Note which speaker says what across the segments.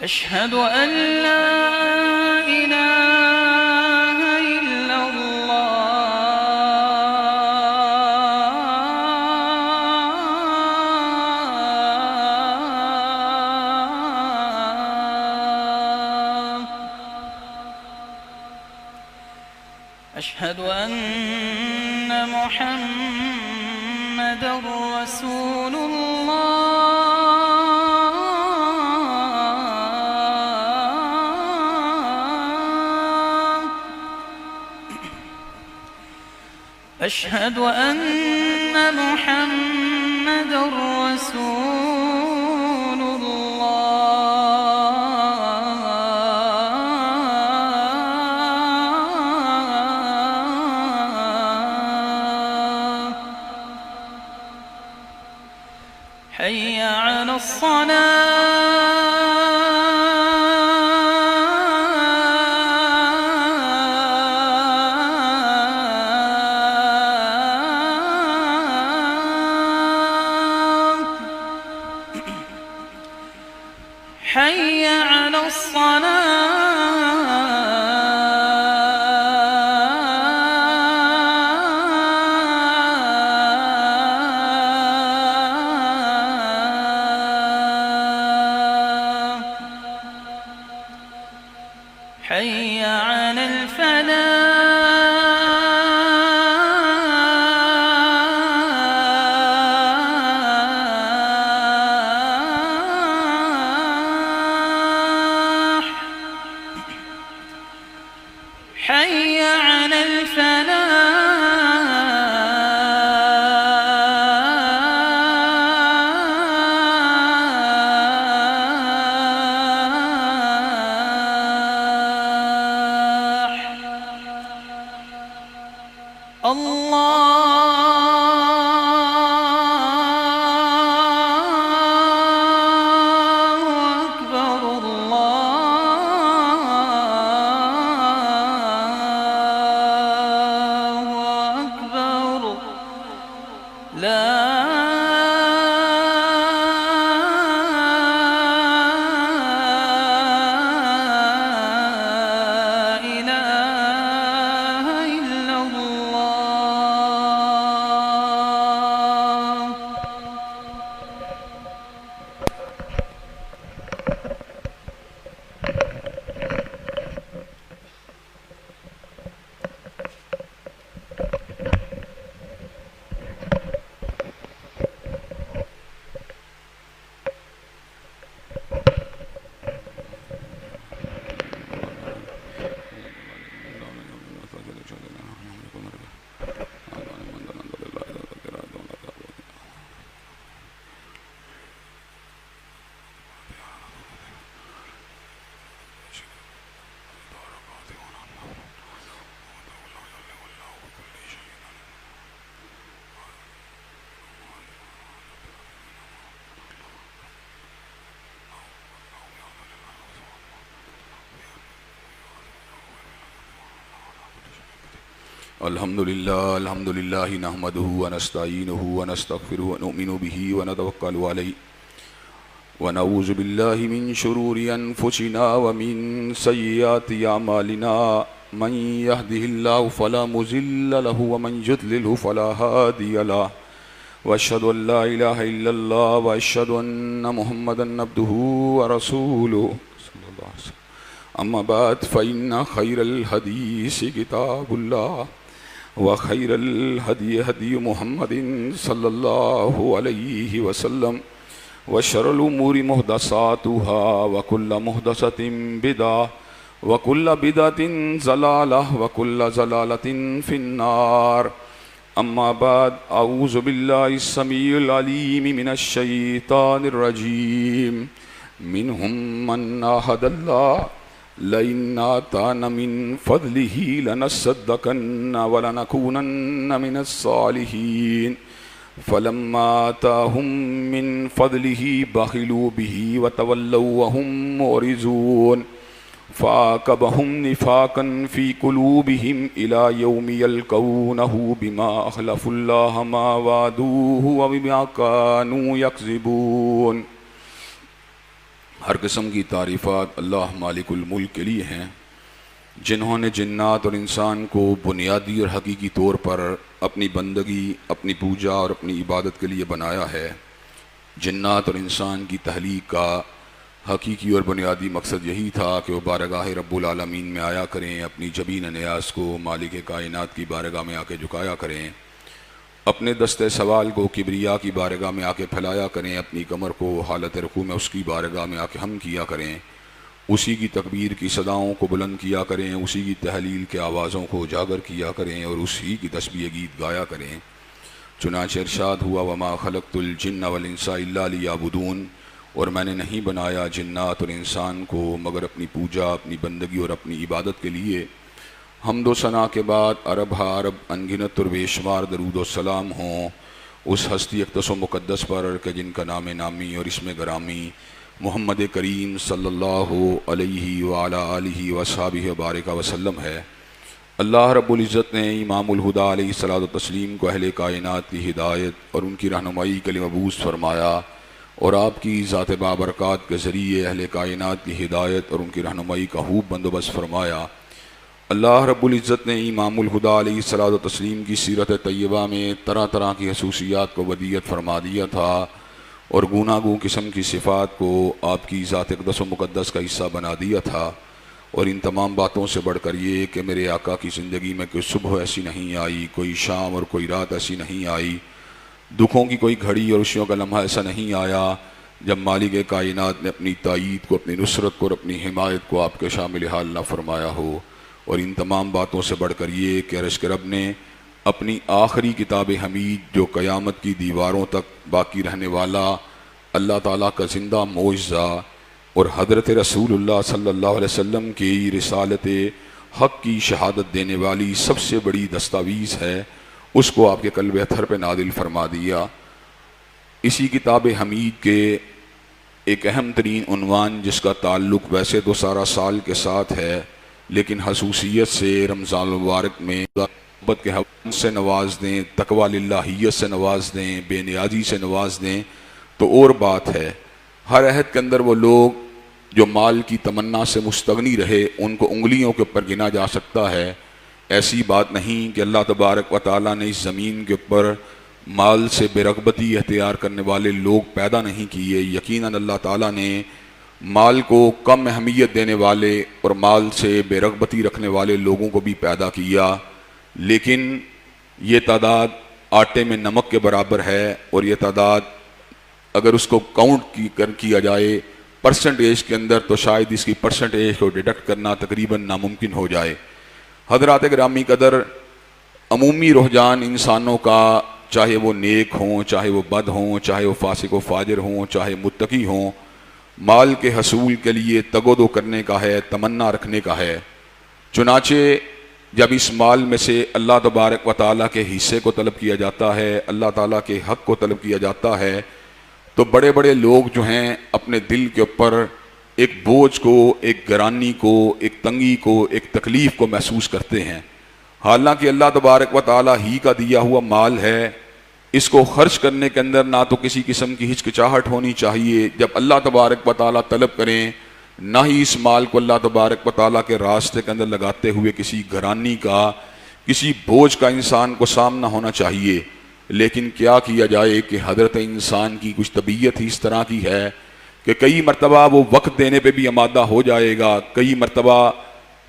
Speaker 1: أشهد أن لا إله إلا الله أشهد أن محمدًا رسول الله أشهد أن محمدًا رسول الله حي على حي على الصلاة حي على الفلاح حي على الفلاح الله أكبر الله أكبر لا إله إلا الله
Speaker 2: الحمد لله نحمده ونستعينه ونستغفره ونؤمن به ونتوكل عليه ونعوذ بالله من شرور أنفسنا ومن سيئات أعمالنا من يهده الله فلا مضل له ومن يضلل فلا هادي له وأشهد أن لا إله إلا الله وأشهد أن محمدا عبده ورسوله صلى الله عليه وسلم أما بعد فإن خير الحديث كتاب الله وخير الهدي هدي محمد صلى الله عليه وسلم وشر الأمور محدثاتها وكل محدثة بدعة وكل بدعة ضلالة وكل ضلالة في النار اما بعد اعوذ باللہ السمیع العلیم من الشیطان الرجیم منہم من عاہد اللہ لئن آتانا من فضلہ لنصدقن ولنکونن من الصالحین فلما آتاہم من فضلہ بخلوا بہ وتولوا وہم معرضون فعاقبهم نفاقا في قلوبهم إلى يوم يلقونه بما أخلفوا الله ما وعدوه وبما كانوا يكذبون۔ ہر قسم کی تعریفات اللہ مالک الملک کے لیے ہیں، جنہوں نے جنات اور انسان کو بنیادی اور حقیقی طور پر اپنی بندگی، اپنی پوجا اور اپنی عبادت کے لیے بنایا ہے۔ جنات اور انسان کی تخلیق کا حقیقی اور بنیادی مقصد یہی تھا کہ وہ بارگاہ رب العالمین میں آیا کریں، اپنی جبین نیاز کو مالک کائنات کی بارگاہ میں آ کے جھکایا کریں، اپنے دست سوال کو کبریا کی بارگاہ میں آ کے پھیلایا کریں، اپنی کمر کو حالت رکوع میں اس کی بارگاہ میں آ کے ہم کیا کریں، اسی کی تکبیر کی صداؤں کو بلند کیا کریں، اسی کی تحلیل کے آوازوں کو اجاگر کیا کریں اور اسی کی تسبیح گیت گایا کریں۔ چنانچہ ارشاد ہوا وما خلقت الجن والانس الا لیعبدون، اور میں نے نہیں بنایا جنات اور انسان کو مگر اپنی پوجا، اپنی بندگی اور اپنی عبادت کے لیے۔ حمد و ثنا کے بعد عرب ہا عرب انگنت اور بے شمار درود و سلام ہوں اس ہستی اقدس و مقدس پر کہ جن کا نام نامی اور اسم گرامی محمد کریم صلی اللہ علیہ وعلی آلہ وصحبہ وبارک وسلم ہے۔ اللہ رب العزت نے امام الہدیٰ علیہ الصلوۃ والتسلیم کو اہل کائنات کی ہدایت اور ان کی رہنمائی کے لیے مبعوث فرمایا، اور آپ کی ذات بابرکات کے ذریعے اہل کائنات کی ہدایت اور ان کی رہنمائی کا خوب بندوبست فرمایا۔ اللہ رب العزت نے امام الہدیٰ علیہ الصلوۃ والتسلیم کی سیرت طیبہ میں طرح طرح کی خصوصیات کو ودیعت فرما دیا تھا اور گوناگوں قسم کی صفات کو آپ کی ذات اقدس و مقدس کا حصہ بنا دیا تھا، اور ان تمام باتوں سے بڑھ کر یہ کہ میرے آقا کی زندگی میں کوئی صبح ایسی نہیں آئی، کوئی شام اور کوئی رات ایسی نہیں آئی، دکھوں کی کوئی گھڑی اور خوشیوں کا لمحہ ایسا نہیں آیا جب مالک کائنات نے اپنی تائید کو، اپنی نصرت کو اور اپنی حمایت کو آپ کے شامل حال نہ فرمایا ہو۔ اور ان تمام باتوں سے بڑھ کر یہ کہ عرش کے رب نے اپنی آخری کتاب حمید جو قیامت کی دیواروں تک باقی رہنے والا اللہ تعالیٰ کا زندہ معجزہ اور حضرت رسول اللہ صلی اللہ علیہ وسلم کی رسالت حق کی شہادت دینے والی سب سے بڑی دستاویز ہے، اس کو آپ کے قلب اطہر پہ نازل فرما دیا۔ اسی کتاب حمید کے ایک اہم ترین عنوان جس کا تعلق ویسے تو سارا سال کے ساتھ ہے لیکن خصوصیت سے رمضان المبارک میں محبت کے حوالے سے نواز دیں، تقویٰ للہیت سے نواز دیں، بے نیازی سے نواز دیں تو اور بات ہے۔ ہر عہد کے اندر وہ لوگ جو مال کی تمنا سے مستغنی رہے ان کو انگلیوں کے اوپر گنا جا سکتا ہے۔ ایسی بات نہیں کہ اللہ تبارک و تعالیٰ نے اس زمین کے اوپر مال سے بے رغبتی اختیار کرنے والے لوگ پیدا نہیں کیے، یقیناً اللہ تعالیٰ نے مال کو کم اہمیت دینے والے اور مال سے بے رغبتی رکھنے والے لوگوں کو بھی پیدا کیا، لیکن یہ تعداد آٹے میں نمک کے برابر ہے، اور یہ تعداد اگر اس کو کاؤنٹ کیا جائے پرسنٹیج کے اندر تو شاید اس کی پرسنٹیج کو ڈیڈکٹ کرنا تقریباً ناممکن ہو جائے۔ حضرات گرامی قدر، عمومی رجحان انسانوں کا چاہے وہ نیک ہوں، چاہے وہ بد ہوں، چاہے وہ فاسق و فاجر ہوں، چاہے متقی ہوں، مال کے حصول کے لیے تگ و دو کرنے کا ہے، تمنا رکھنے کا ہے۔ چنانچہ جب اس مال میں سے اللہ تبارک و تعالیٰ کے حصے کو طلب کیا جاتا ہے، اللہ تعالیٰ کے حق کو طلب کیا جاتا ہے، تو بڑے بڑے لوگ جو ہیں اپنے دل کے اوپر ایک بوجھ کو، ایک گرانی کو، ایک تنگی کو، ایک تکلیف کو محسوس کرتے ہیں۔ حالانکہ اللہ تبارک و تعالیٰ ہی کا دیا ہوا مال ہے، اس کو خرچ کرنے کے اندر نہ تو کسی قسم کی ہچکچاہٹ ہونی چاہیے۔ جب اللہ تبارک و تعالیٰ طلب کریں، نہ ہی اس مال کو اللہ تبارک و تعالیٰ کے راستے کے اندر لگاتے ہوئے کسی گرانی کا، کسی بوجھ کا انسان کو سامنا ہونا چاہیے۔ لیکن کیا کیا جائے کہ حضرت انسان کی کچھ طبیعت ہی اس طرح کی ہے کہ کئی مرتبہ وہ وقت دینے پہ بھی آمادہ ہو جائے گا، کئی مرتبہ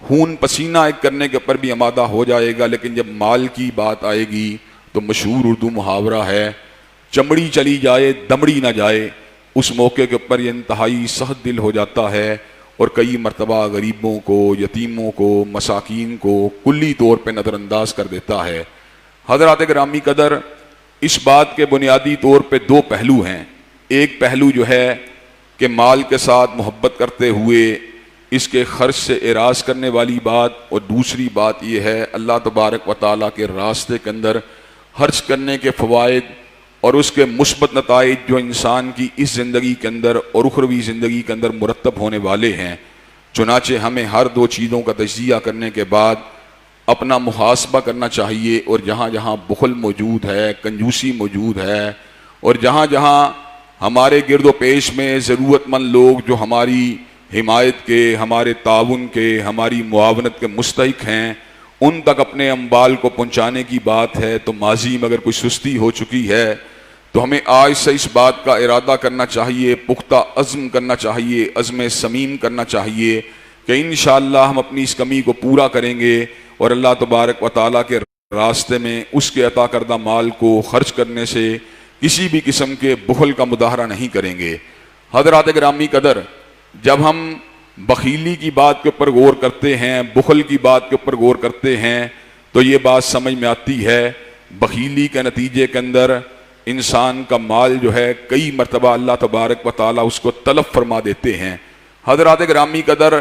Speaker 2: خون پسینہ ایک کرنے کے اوپر بھی آمادہ ہو جائے گا، لیکن جب مال کی بات آئے گی تو مشہور اردو محاورہ ہے چمڑی چلی جائے دمڑی نہ جائے، اس موقع کے اوپر یہ انتہائی سخت دل ہو جاتا ہے اور کئی مرتبہ غریبوں کو، یتیموں کو، مساکین کو کلی طور پہ نظر انداز کر دیتا ہے۔ حضرات گرامی قدر، اس بات کے بنیادی طور پہ دو پہلو ہیں۔ ایک پہلو جو ہے کہ مال کے ساتھ محبت کرتے ہوئے اس کے خرچ سے اعراض کرنے والی بات، اور دوسری بات یہ ہے اللہ تبارک و تعالیٰ کے راستے کے اندر خرچ کرنے کے فوائد اور اس کے مثبت نتائج جو انسان کی اس زندگی کے اندر اور اخروی زندگی کے اندر مرتب ہونے والے ہیں۔ چنانچہ ہمیں ہر دو چیزوں کا تجزیہ کرنے کے بعد اپنا محاسبہ کرنا چاہیے، اور جہاں جہاں بخل موجود ہے، کنجوسی موجود ہے، اور جہاں جہاں ہمارے گرد و پیش میں ضرورت مند لوگ جو ہماری حمایت کے، ہمارے تعاون کے، ہماری معاونت کے مستحق ہیں، ان تک اپنے اموال کو پہنچانے کی بات ہے، تو ماضی میں اگر کوئی سستی ہو چکی ہے تو ہمیں آج سے اس بات کا ارادہ کرنا چاہیے، پختہ عزم کرنا چاہیے، عزم صمیم کرنا چاہیے کہ انشاءاللہ ہم اپنی اس کمی کو پورا کریں گے اور اللہ تبارک و تعالیٰ کے راستے میں اس کے عطا کردہ مال کو خرچ کرنے سے کسی بھی قسم کے بخل کا مظاہرہ نہیں کریں گے۔ حضرات گرامی قدر، جب ہم بخیلی کی بات کے اوپر غور کرتے ہیں، بخل کی بات کے اوپر غور کرتے ہیں، تو یہ بات سمجھ میں آتی ہے بخیلی کے نتیجے کے اندر انسان کا مال جو ہے کئی مرتبہ اللہ تبارک و تعالیٰ اس کو تلف فرما دیتے ہیں۔ حضرات گرامی قدر،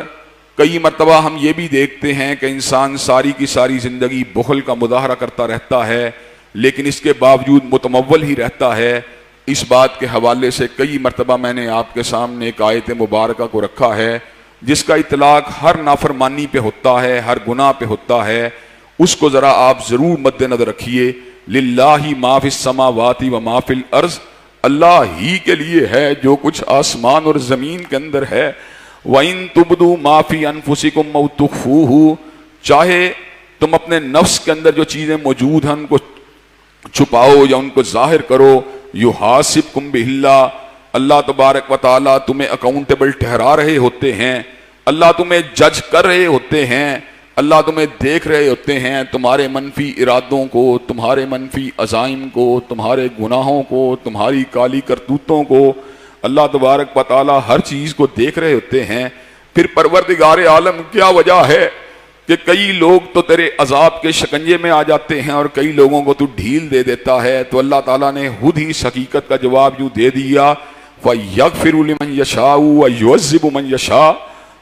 Speaker 2: کئی مرتبہ ہم یہ بھی دیکھتے ہیں کہ انسان ساری کی ساری زندگی بخل کا مظاہرہ کرتا رہتا ہے، لیکن اس کے باوجود متمول ہی رہتا ہے۔ اس بات کے حوالے سے کئی مرتبہ میں نے آپ کے سامنے ایک آیت مبارکہ کو رکھا ہے جس کا اطلاق ہر نافرمانی پہ ہوتا ہے، ہر گناہ پہ ہوتا ہے۔ اس کو ذرا آپ ضرور مد نظر رکھیے۔ للہ ما فی السماوات و ما فی الارض، اللہ ہی کے لیے ہے جو کچھ آسمان اور زمین کے اندر ہے۔ وَإِن تُبْدُوا مَا فِي أَنفُسِكُمْ أَوْ تُخْفُوهُ، چاہے تم اپنے نفس کے اندر جو چیزیں موجود ہیں ان کو چھپاؤ یا ان کو ظاہر کرو، یحاسبکم بہ اللہ، اللہ تبارک و تعالیٰ تمہیں اکاؤنٹیبل ٹھہرا رہے ہوتے ہیں، اللہ تمہیں جج کر رہے ہوتے ہیں، اللہ تمہیں دیکھ رہے ہوتے ہیں، تمہارے منفی ارادوں کو، تمہارے منفی عزائم کو، تمہارے گناہوں کو، تمہاری کالی کرتوتوں کو، اللہ تبارک و تعالیٰ ہر چیز کو دیکھ رہے ہوتے ہیں۔ پھر پروردگار عالم کیا وجہ ہے کہ کئی لوگ تو تیرے عذاب کے شکنجے میں آ جاتے ہیں اور کئی لوگوں کو تو ڈھیل دے دیتا ہے؟ تو اللہ تعالیٰ نے خود ہی اس حقیقت کا جواب یوں دے دیا، فَيَغْفِرُ لِمَنْ يَشَاءُ وَيُعَذِّبُ مَنْ يَشَاءُ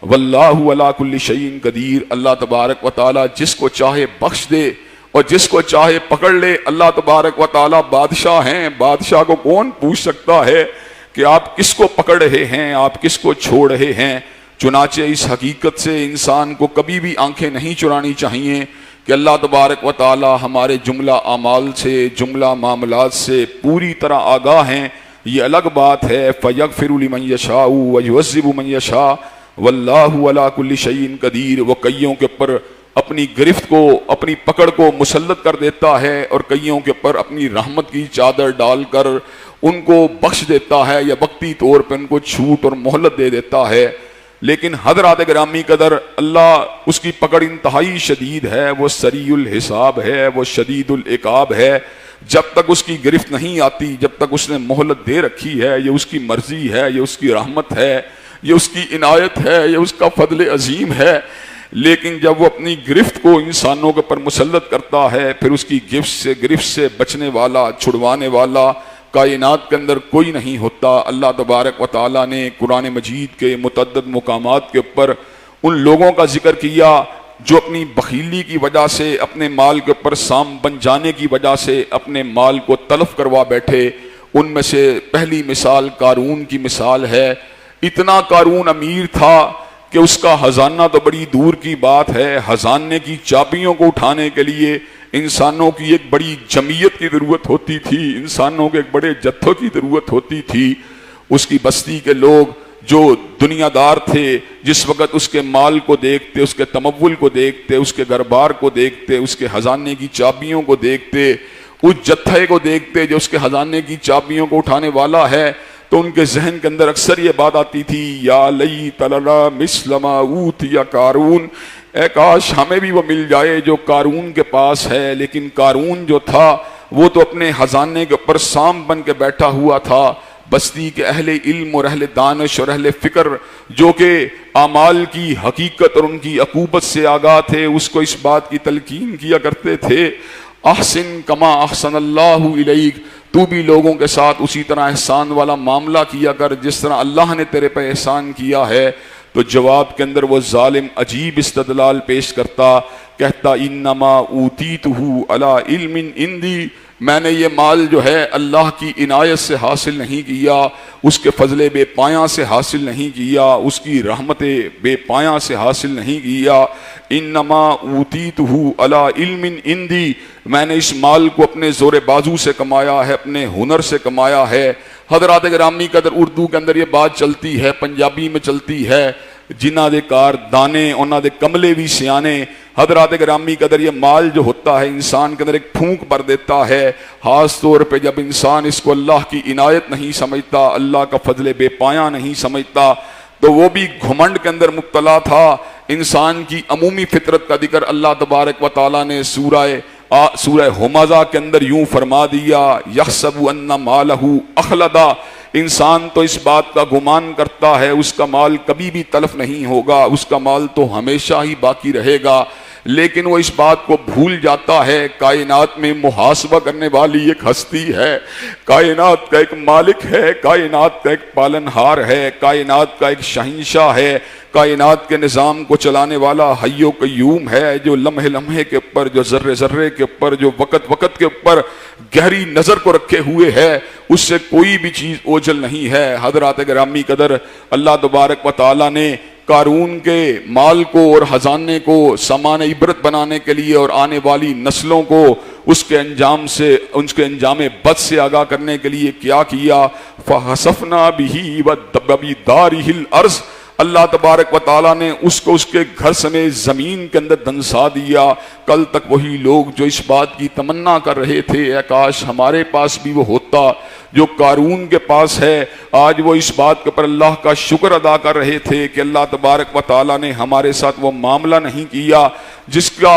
Speaker 2: وَاللَّهُ عَلَىٰ كُلِّ شَيْءٍ قَدِيرٌ۔ اللہ تبارک و تعالیٰ جس کو چاہے بخش دے اور جس کو چاہے پکڑ لے۔ اللہ تبارک و تعالیٰ بادشاہ ہیں، بادشاہ کو کون پوچھ سکتا ہے کہ آپ کس کو پکڑ رہے ہیں، آپ کس کو چھوڑ رہے ہیں؟ چنانچہ اس حقیقت سے انسان کو کبھی بھی آنکھیں نہیں چرانی چاہیے کہ اللہ تبارک و تعالی ہمارے جملہ اعمال سے، جملہ معاملات سے پوری طرح آگاہ ہیں۔ یہ الگ بات ہے، فَيَغْفِرُ لِمَنْ يَشَاءُ وَيُعَذِّبُ مَنْ يَشَاءُ وَاللَّهُ عَلَىٰ كُلِّ شَيْءٍ قَدِيرٌ۔ وہ کئیوں کے اوپر اپنی گرفت کو، اپنی پکڑ کو مسلط کر دیتا ہے اور کئیوں کے اوپر اپنی رحمت کی چادر ڈال کر ان کو بخش دیتا ہے یا وقتی طور پہ ان کو چھوٹ اور مہلت دے دیتا ہے۔ لیکن حضرات گرامی قدر، اللہ اس کی پکڑ انتہائی شدید ہے، وہ سریع الحساب ہے، وہ شدید العقاب ہے۔ جب تک اس کی گرفت نہیں آتی، جب تک اس نے مہلت دے رکھی ہے، یہ اس کی مرضی ہے، یہ اس کی رحمت ہے، یہ اس کی عنایت ہے، یہ اس کا فضل عظیم ہے۔ لیکن جب وہ اپنی گرفت کو انسانوں کے پر مسلط کرتا ہے، پھر اس کی گرفت سے بچنے والا، چھڑوانے والا کائنات کے اندر کوئی نہیں ہوتا۔ اللہ تبارک و تعالیٰ نے قرآن مجید کے متعدد مقامات کے اوپر ان لوگوں کا ذکر کیا جو اپنی بخیلی کی وجہ سے، اپنے مال کے اوپر سام بن جانے کی وجہ سے اپنے مال کو تلف کروا بیٹھے۔ ان میں سے پہلی مثال قارون کی مثال ہے۔ اتنا قارون امیر تھا کہ اس کا خزانہ تو بڑی دور کی بات ہے، خزانے کی چابیوں کو اٹھانے کے لیے انسانوں کی ایک بڑی جمعیت کی ضرورت ہوتی تھی، انسانوں کے ایک بڑے جتھوں کی ضرورت ہوتی تھی۔ اس کی بستی کے لوگ جو دنیا دار تھے، جس وقت اس کے مال کو دیکھتے، اس کے تمول کو دیکھتے، اس کے گھر-بار کو دیکھتے، اس کے خزانے کی چابیوں کو دیکھتے، اس جتھے کو دیکھتے جو اس کے خزانے کی چابیوں کو اٹھانے والا ہے، تو ان کے ذہن کے اندر اکثر یہ بات آتی تھی، یا لیت لنا مثل ما اوتی قارون، اے کاش ہمیں بھی وہ مل جائے جو قارون کے پاس ہے۔ لیکن قارون جو تھا وہ تو اپنے خزانے کے اوپر سام بن کے بیٹھا ہوا تھا۔ بستی کے اہل علم اور اہل دانش اور اہل فکر جو کہ اعمال کی حقیقت اور ان کی عقوبت سے آگاہ تھے، اس کو اس بات کی تلقین کیا کرتے تھے، احسن کما احسن اللہ الیک، تو بھی لوگوں کے ساتھ اسی طرح احسان والا معاملہ کیا کر جس طرح اللہ نے تیرے پہ احسان کیا ہے۔ تو جواب کے اندر وہ ظالم عجیب استدلال پیش کرتا، کہتا انما اوتیتہ علی علم عندی، میں نے یہ مال جو ہے اللہ کی عنایت سے حاصل نہیں کیا، اس کے فضل بے پایاں سے حاصل نہیں کیا، اس کی رحمت بے پایاں سے حاصل نہیں کیا۔ انما اوتیتہ علی علم عندی، میں نے اس مال کو اپنے زور بازو سے کمایا ہے، اپنے ہنر سے کمایا ہے۔ حضرات گرامی قدر اردو کے اندر یہ بات چلتی ہے، پنجابی میں چلتی ہے، جنہ دے کار دانے انہاں دے کملے بھی سیانے۔ حضرات گرامی قدر یہ مال جو ہوتا ہے انسان کے اندر ایک پھونک بھر دیتا ہے، خاص طور پہ جب انسان اس کو اللہ کی عنایت نہیں سمجھتا، اللہ کا فضل بے پایاں نہیں سمجھتا، تو وہ بھی گھمنڈ کے اندر مبتلا تھا۔ انسان کی عمومی فطرت کا ذکر اللہ تبارک و تعالیٰ نے سورہ ہمزہ کے اندر یوں فرما دیا، یحسب ان مالہ اخلدا، انسان تو اس بات کا گمان کرتا ہے اس کا مال کبھی بھی تلف نہیں ہوگا، اس کا مال تو ہمیشہ ہی باقی رہے گا، لیکن وہ اس بات کو بھول جاتا ہے کائنات میں محاسبہ کرنے والی ایک ہستی ہے، کائنات کا ایک مالک ہے، کائنات کا ایک پالنہار ہے، کائنات کا ایک شہنشاہ ہے، کائنات کے نظام کو چلانے والا حی و قیوم ہے، جو لمحے لمحے کے اوپر، جو ذرے ذرے کے اوپر، جو وقت وقت کے اوپر گہری نظر کو رکھے ہوئے ہے، اس سے کوئی بھی چیز اوجھل نہیں ہے۔ حضرات گرامی قدر اللہ تبارک و تعالیٰ نے قارون کے مال کو اور خزانے کو سامان عبرت بنانے کے لیے اور آنے والی نسلوں کو اس کے انجام بد سے آگاہ کرنے کے لیے کیا کیا، فَخَسَفْنَا بِهِ وَبِدَارِهِ الْأَرْضِ، اللہ تبارک و تعالیٰ نے اس کو اس کے گھر سمیت زمین کے اندر دنسا دیا۔ کل تک وہی لوگ جو اس بات کی تمنا کر رہے تھے اے کاش ہمارے پاس بھی وہ ہوتا جو قارون کے پاس ہے، آج وہ اس بات کے پر اللہ کا شکر ادا کر رہے تھے کہ اللہ تبارک و تعالیٰ نے ہمارے ساتھ وہ معاملہ نہیں کیا جس کا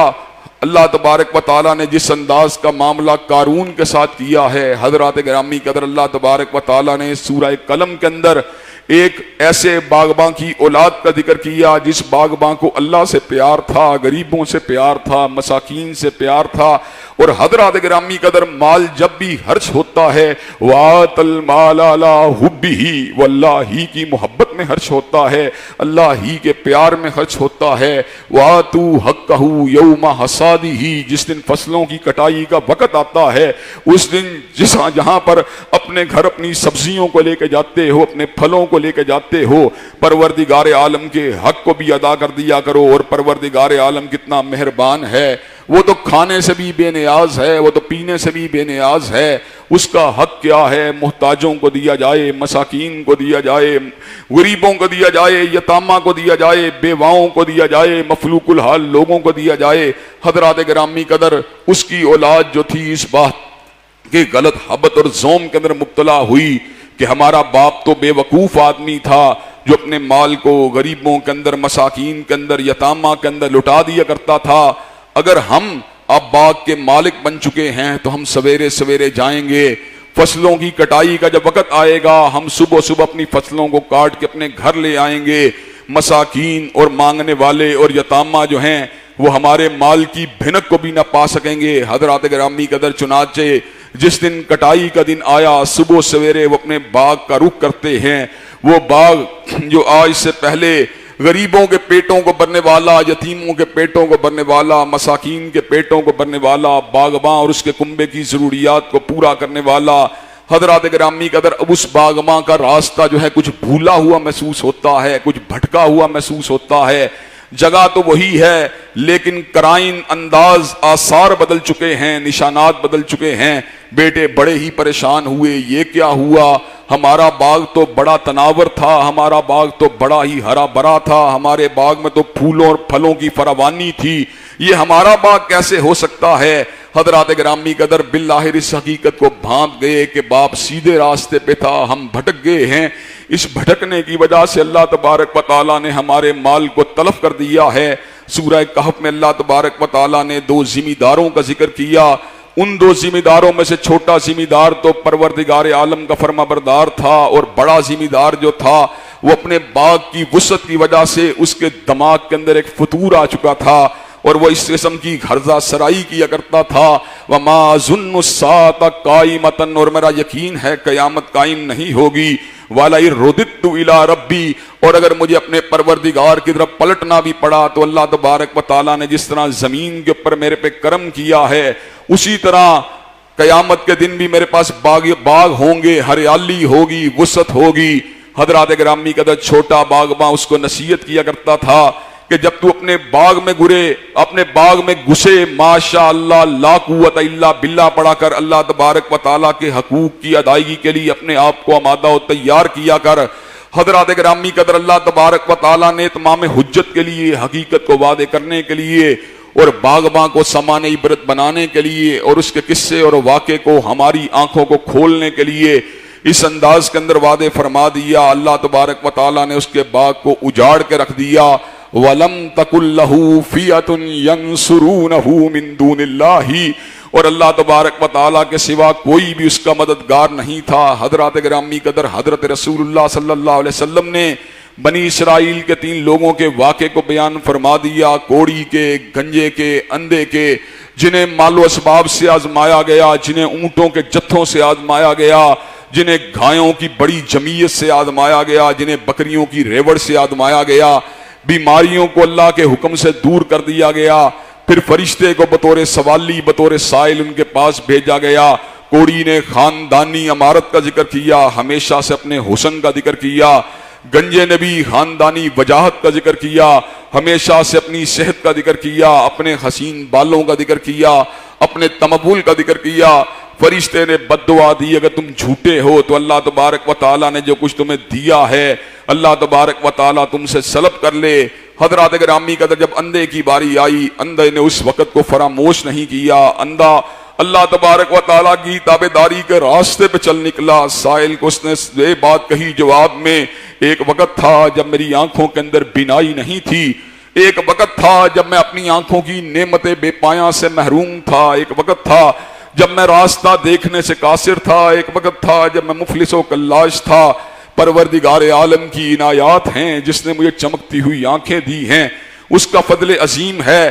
Speaker 2: اللہ تبارک و تعالیٰ نے جس انداز کا معاملہ قارون کے ساتھ کیا ہے۔ حضرات گرامی قدر اللہ تبارک و تعالیٰ نے سورہ قلم کے اندر ایک ایسے باغباں کی اولاد کا ذکر کیا جس باغباں کو اللہ سے پیار تھا، غریبوں سے پیار تھا، مساکین سے پیار تھا، اور حضرات گرامی قدر مال جب بھی خرچ ہوتا ہے وَآتَ الْمَالَ عَلَىٰ حُبِّهِ، وہ اللہ ہی کی محبت میں خرچ ہوتا ہے، اللہ ہی کے پیار میں خرچ ہوتا ہے۔ وَآتُوا حَقَّهُ يَوْمَ حَصَادِهِ، جس دن فصلوں کی کٹائی کا وقت آتا ہے اس دن جہاں پر اپنے گھر اپنی سبزیوں کو لے کے جاتے ہو، اپنے پھلوں کو لے کے جاتے ہو، پروردگار عالم کے حق کو بھی ادا کر دیا کرو۔ اور پروردگار عالم کتنا مہربان ہے، وہ تو کھانے سے بھی بے نیاز ہے، وہ تو پینے سے بھی بے نیاز ہے، اس کا حق کیا ہے؟ محتاجوں کو دیا جائے، مساکین کو دیا جائے، غریبوں کو دیا جائے، یتامہ کو دیا جائے، بیواؤں کو دیا جائے، مفلوق الحال لوگوں کو دیا جائے۔ حضرات گرامی قدر اس کی اولاد جو تھی اس بات کے غلط حبت اور زوم کے اندر مبتلا ہوئی کہ ہمارا باپ تو بے وقوف آدمی تھا جو اپنے مال کو غریبوں کے اندر، مساکین کے اندر، یتامہ کے اندر لٹا دیا کرتا تھا۔ اگر ہم اب باغ کے مالک بن چکے ہیں تو ہم سویرے سویرے جائیں گے، فصلوں کی کٹائی کا جب وقت آئے گا ہم صبح صبح اپنی فصلوں کو کاٹ کے اپنے گھر لے آئیں گے۔ مساکین اور مانگنے والے اور یتامہ جو ہیں وہ ہمارے مال کی بھنک کو بھی نہ پا سکیں گے۔ حضرات گرامی قدر چنانچہ جس دن کٹائی کا دن آیا صبح سویرے وہ اپنے باغ کا رخ کرتے ہیں، وہ باغ جو آج سے پہلے غریبوں کے پیٹوں کو بھرنے والا، یتیموں کے پیٹوں کو بھرنے والا، مساکین کے پیٹوں کو بھرنے والا، باغباں اور اس کے کنبے کی ضروریات کو پورا کرنے والا، حضرات گرامی قدر اب اس باغباں کا راستہ جو ہے کچھ بھولا ہوا محسوس ہوتا ہے، کچھ بھٹکا ہوا محسوس ہوتا ہے۔ جگہ تو وہی ہے لیکن قرائن، انداز، آثار بدل چکے ہیں، نشانات بدل چکے ہیں۔ بیٹے بڑے ہی پریشان ہوئے، یہ کیا ہوا؟ ہمارا باغ تو بڑا تناور تھا، ہمارا باغ تو بڑا ہی ہرا بھرا تھا، ہمارے باغ میں تو پھولوں اور پھلوں کی فراوانی تھی، یہ ہمارا باغ کیسے ہو سکتا ہے؟ حضرات گرامی قدر بالظاہر اس حقیقت کو بھانپ گئے کہ باپ سیدھے راستے پہ تھا، ہم بھٹک گئے ہیں۔ اس بھٹکنے کی وجہ سے اللہ تبارک و تعالیٰ نے ہمارے مال کو تلف کر دیا ہے۔ سورہ کہف میں اللہ تبارک و تعالیٰ نے دو ذمہ داروں کا ذکر کیا، ان دو ذمہ داروں میں سے چھوٹا ذمہ دار تو پروردگار عالم کا فرما بردار تھا، اور بڑا ذمہ دار جو تھا وہ اپنے باغ کی وسعت کی وجہ سے اس کے دماغ کے اندر ایک فطور آ چکا تھا، اور وہ اس قسم کی ہرزہ سرائی کیا کرتا تھا. وَمَا ظُنُّ السَّاعَةَ قَائِمَةً، اور میرا یقین ہے قیامت قائم نہیں ہوگی. وَلَئِن رُدِدتُّ إِلَىٰ رَبِّي، اور اگر مجھے اپنے پروردگار کی طرف پلٹنا بھی پڑا تو اللہ تبارک و تعالیٰ نے جس طرح زمین کے اوپر میرے پہ کرم کیا ہے اسی طرح قیامت کے دن بھی میرے پاس باغ ہوں گے، ہریالی ہوگی، وسعت ہوگی. حضرات گرامی قدر چھوٹا باغباں اس کو نصیحت کیا کرتا تھا کہ جب تو اپنے باغ میں گھسے ماشاء اللہ لا قوت الا باللہ پڑھا کر اللہ تبارک و تعالیٰ کے حقوق کی ادائیگی کے لیے اپنے آپ کو آمادہ و تیار کیا کر. حضرات گرامی قدر اللہ تبارک و تعالیٰ نے تمام حجت کے لیے، حقیقت کو واضح کرنے کے لیے اور باغباں کو سامان عبرت بنانے کے لیے اور اس کے قصے اور واقعے کو ہماری آنکھوں کو کھولنے کے لیے اس انداز کے اندر وعدے فرما دیا. اللہ تبارک و تعالیٰ نے اس کے باغ کو اجاڑ کے رکھ دیا. وَلَمْ تَكُنْ لَهُ فِئَةٌ يَنْصُرُونَهُ مِن دُونِ اللَّهِ، اور اللہ تبارک و تعالیٰ کے سوا کوئی بھی اس کا مددگار نہیں تھا. حضرات گرامی قدر حضرت رسول اللہ صلی اللہ علیہ وسلم نے بنی اسرائیل کے 3 لوگوں کے واقعے کو بیان فرما دیا، کوڑی کے، گنجے کے، اندھے کے، جنہیں مال و اسباب سے آزمایا گیا، جنہیں اونٹوں کے جتھوں سے آزمایا گیا، جنہیں گھایوں کی بڑی جمعیت سے آزمایا گیا، جنہیں بکریوں کی ریوڑ سے آزمایا گیا، بیماریوں کو اللہ کے حکم سے دور کر دیا گیا. پھر فرشتے کو بطور سوالی، بطور سائل ان کے پاس بھیجا گیا. کوڑی نے خاندانی امارت کا ذکر کیا، ہمیشہ سے اپنے حسن کا ذکر کیا. گنجے نے بھی خاندانی وجاہت کا ذکر کیا، ہمیشہ سے اپنی صحت کا ذکر کیا، اپنے حسین بالوں کا ذکر کیا، اپنے تمبول کا ذکر کیا. فرشتے نے بد دعا دی اگر تم جھوٹے ہو تو اللہ تبارک و تعالیٰ نے جو کچھ تمہیں دیا ہے اللہ تبارک و تعالیٰ تم سے سلب کر لے. حضرات گرامی قدر جب اندھے کی باری آئی، اندھے نے اس وقت کو فراموش نہیں کیا. اندھا اللہ تبارک و تعالیٰ کی تابعداری کے راستے پہ چل نکلا. سائل کو اس نے یہ بات کہی جواب میں، ایک وقت تھا جب میری آنکھوں کے اندر بینائی نہیں تھی، ایک وقت تھا جب میں اپنی آنکھوں کی نعمت بے پایاں سے محروم تھا، ایک وقت تھا جب میں راستہ دیکھنے سے قاصر تھا، ایک وقت تھا جب میں مفلس و کلاش تھا. پروردگار عالم کی عنایات ہیں جس نے مجھے چمکتی ہوئی آنکھیں دی ہیں، اس کا فضل عظیم ہے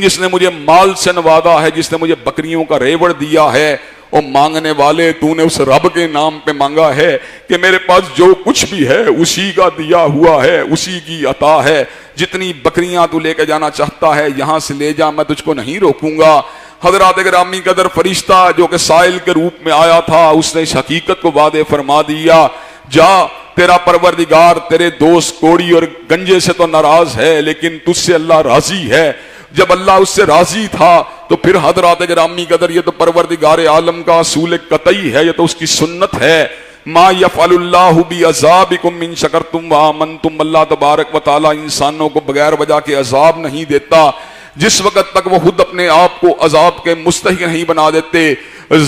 Speaker 2: جس نے مجھے مال سے نوازا ہے، جس نے مجھے بکریوں کا ریوڑ دیا ہے. اور مانگنے والے تو نے اس رب کے نام پہ مانگا ہے کہ میرے پاس جو کچھ بھی ہے اسی کا دیا ہوا ہے، اسی کی عطا ہے. جتنی بکریاں تو لے کے جانا چاہتا ہے یہاں سے لے جا، میں تجھ کو نہیں روکوں گا. حضرات گرامی قدر فرشتہ جو کہ سائل کے روپ میں آیا تھا اس نے اس حقیقت کو واضح فرما دیا، جا تیرا پروردگار تیرے دوست کوڑی اور گنجے سے تو ناراض ہے لیکن تجھ سے اللہ راضی ہے. جب اللہ اس سے راضی تھا تو پھر حضرات گرامی قدر یہ تو پروردگار عالم کا اصول قطعی ہے، یہ تو اس کی سنت ہے. ما یفعل اللہ بعذابکم ان شکرتم وآمنتم، اللہ تبارک و تعالی انسانوں کو بغیر وجہ کے عذاب نہیں دیتا جس وقت تک وہ خود اپنے آپ کو عذاب کے مستحق نہیں بنا دیتے.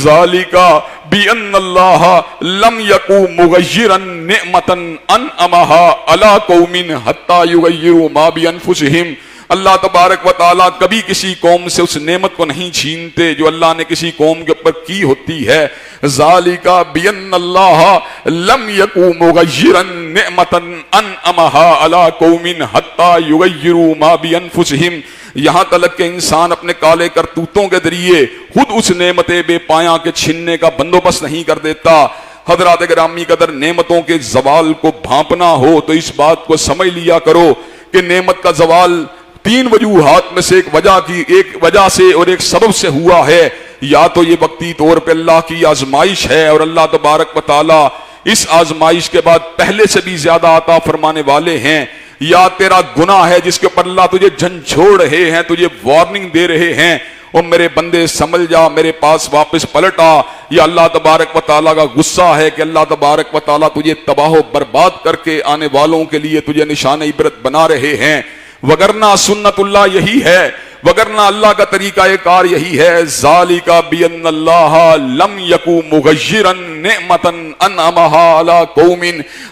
Speaker 2: ذالک بان اللہ لم یکو مغیرا نعمتا انعمها علی قوم حتی یغیروا ما بانفسہم. اللہ تبارک و تعالیٰ کبھی کسی قوم سے اس نعمت کو نہیں چھینتے جو اللہ نے کسی قوم کے اوپر کی ہوتی ہے. ذالک بان اللہ لم یکو مغیرا نعمتا انعمها علی قوم حتی یغیروا ما بانفسہم. یہاں تلک کہ انسان اپنے کالے کرتوتوں کے ذریعے خود اس نعمت بے پایاں کے چھننے کا بندوبست نہیں کر دیتا. حضرات گرامی قدر نعمتوں کے زوال کو بھانپنا ہو تو اس بات کو سمجھ لیا کرو کہ نعمت کا زوال 3 وجوہات میں سے ایک وجہ سے اور ایک سبب سے ہوا ہے. یا تو یہ وقتی طور پہ اللہ کی آزمائش ہے اور اللہ تبارک و تعالی اس آزمائش کے بعد پہلے سے بھی زیادہ عطا فرمانے والے ہیں، یا تیرا گناہ ہے جس کے اوپر اللہ تجھے جھنجھوڑ رہے ہیں، تجھے وارننگ دے رہے ہیں اور میرے بندے سنبھل جا، میرے پاس واپس پلٹ آ. یا اللہ تبارک و تعالیٰ کا غصہ ہے کہ اللہ تبارک و تعالیٰ تجھے تباہ و برباد کر کے آنے والوں کے لیے تجھے نشان عبرت بنا رہے ہیں. وگرنہ سنت اللہ یہی ہے، وگرنہ اللہ کا طریقہ کار یہی ہے. ذالک بان اللہ لم یکو مغیرا نعمتا انعمها علی قوم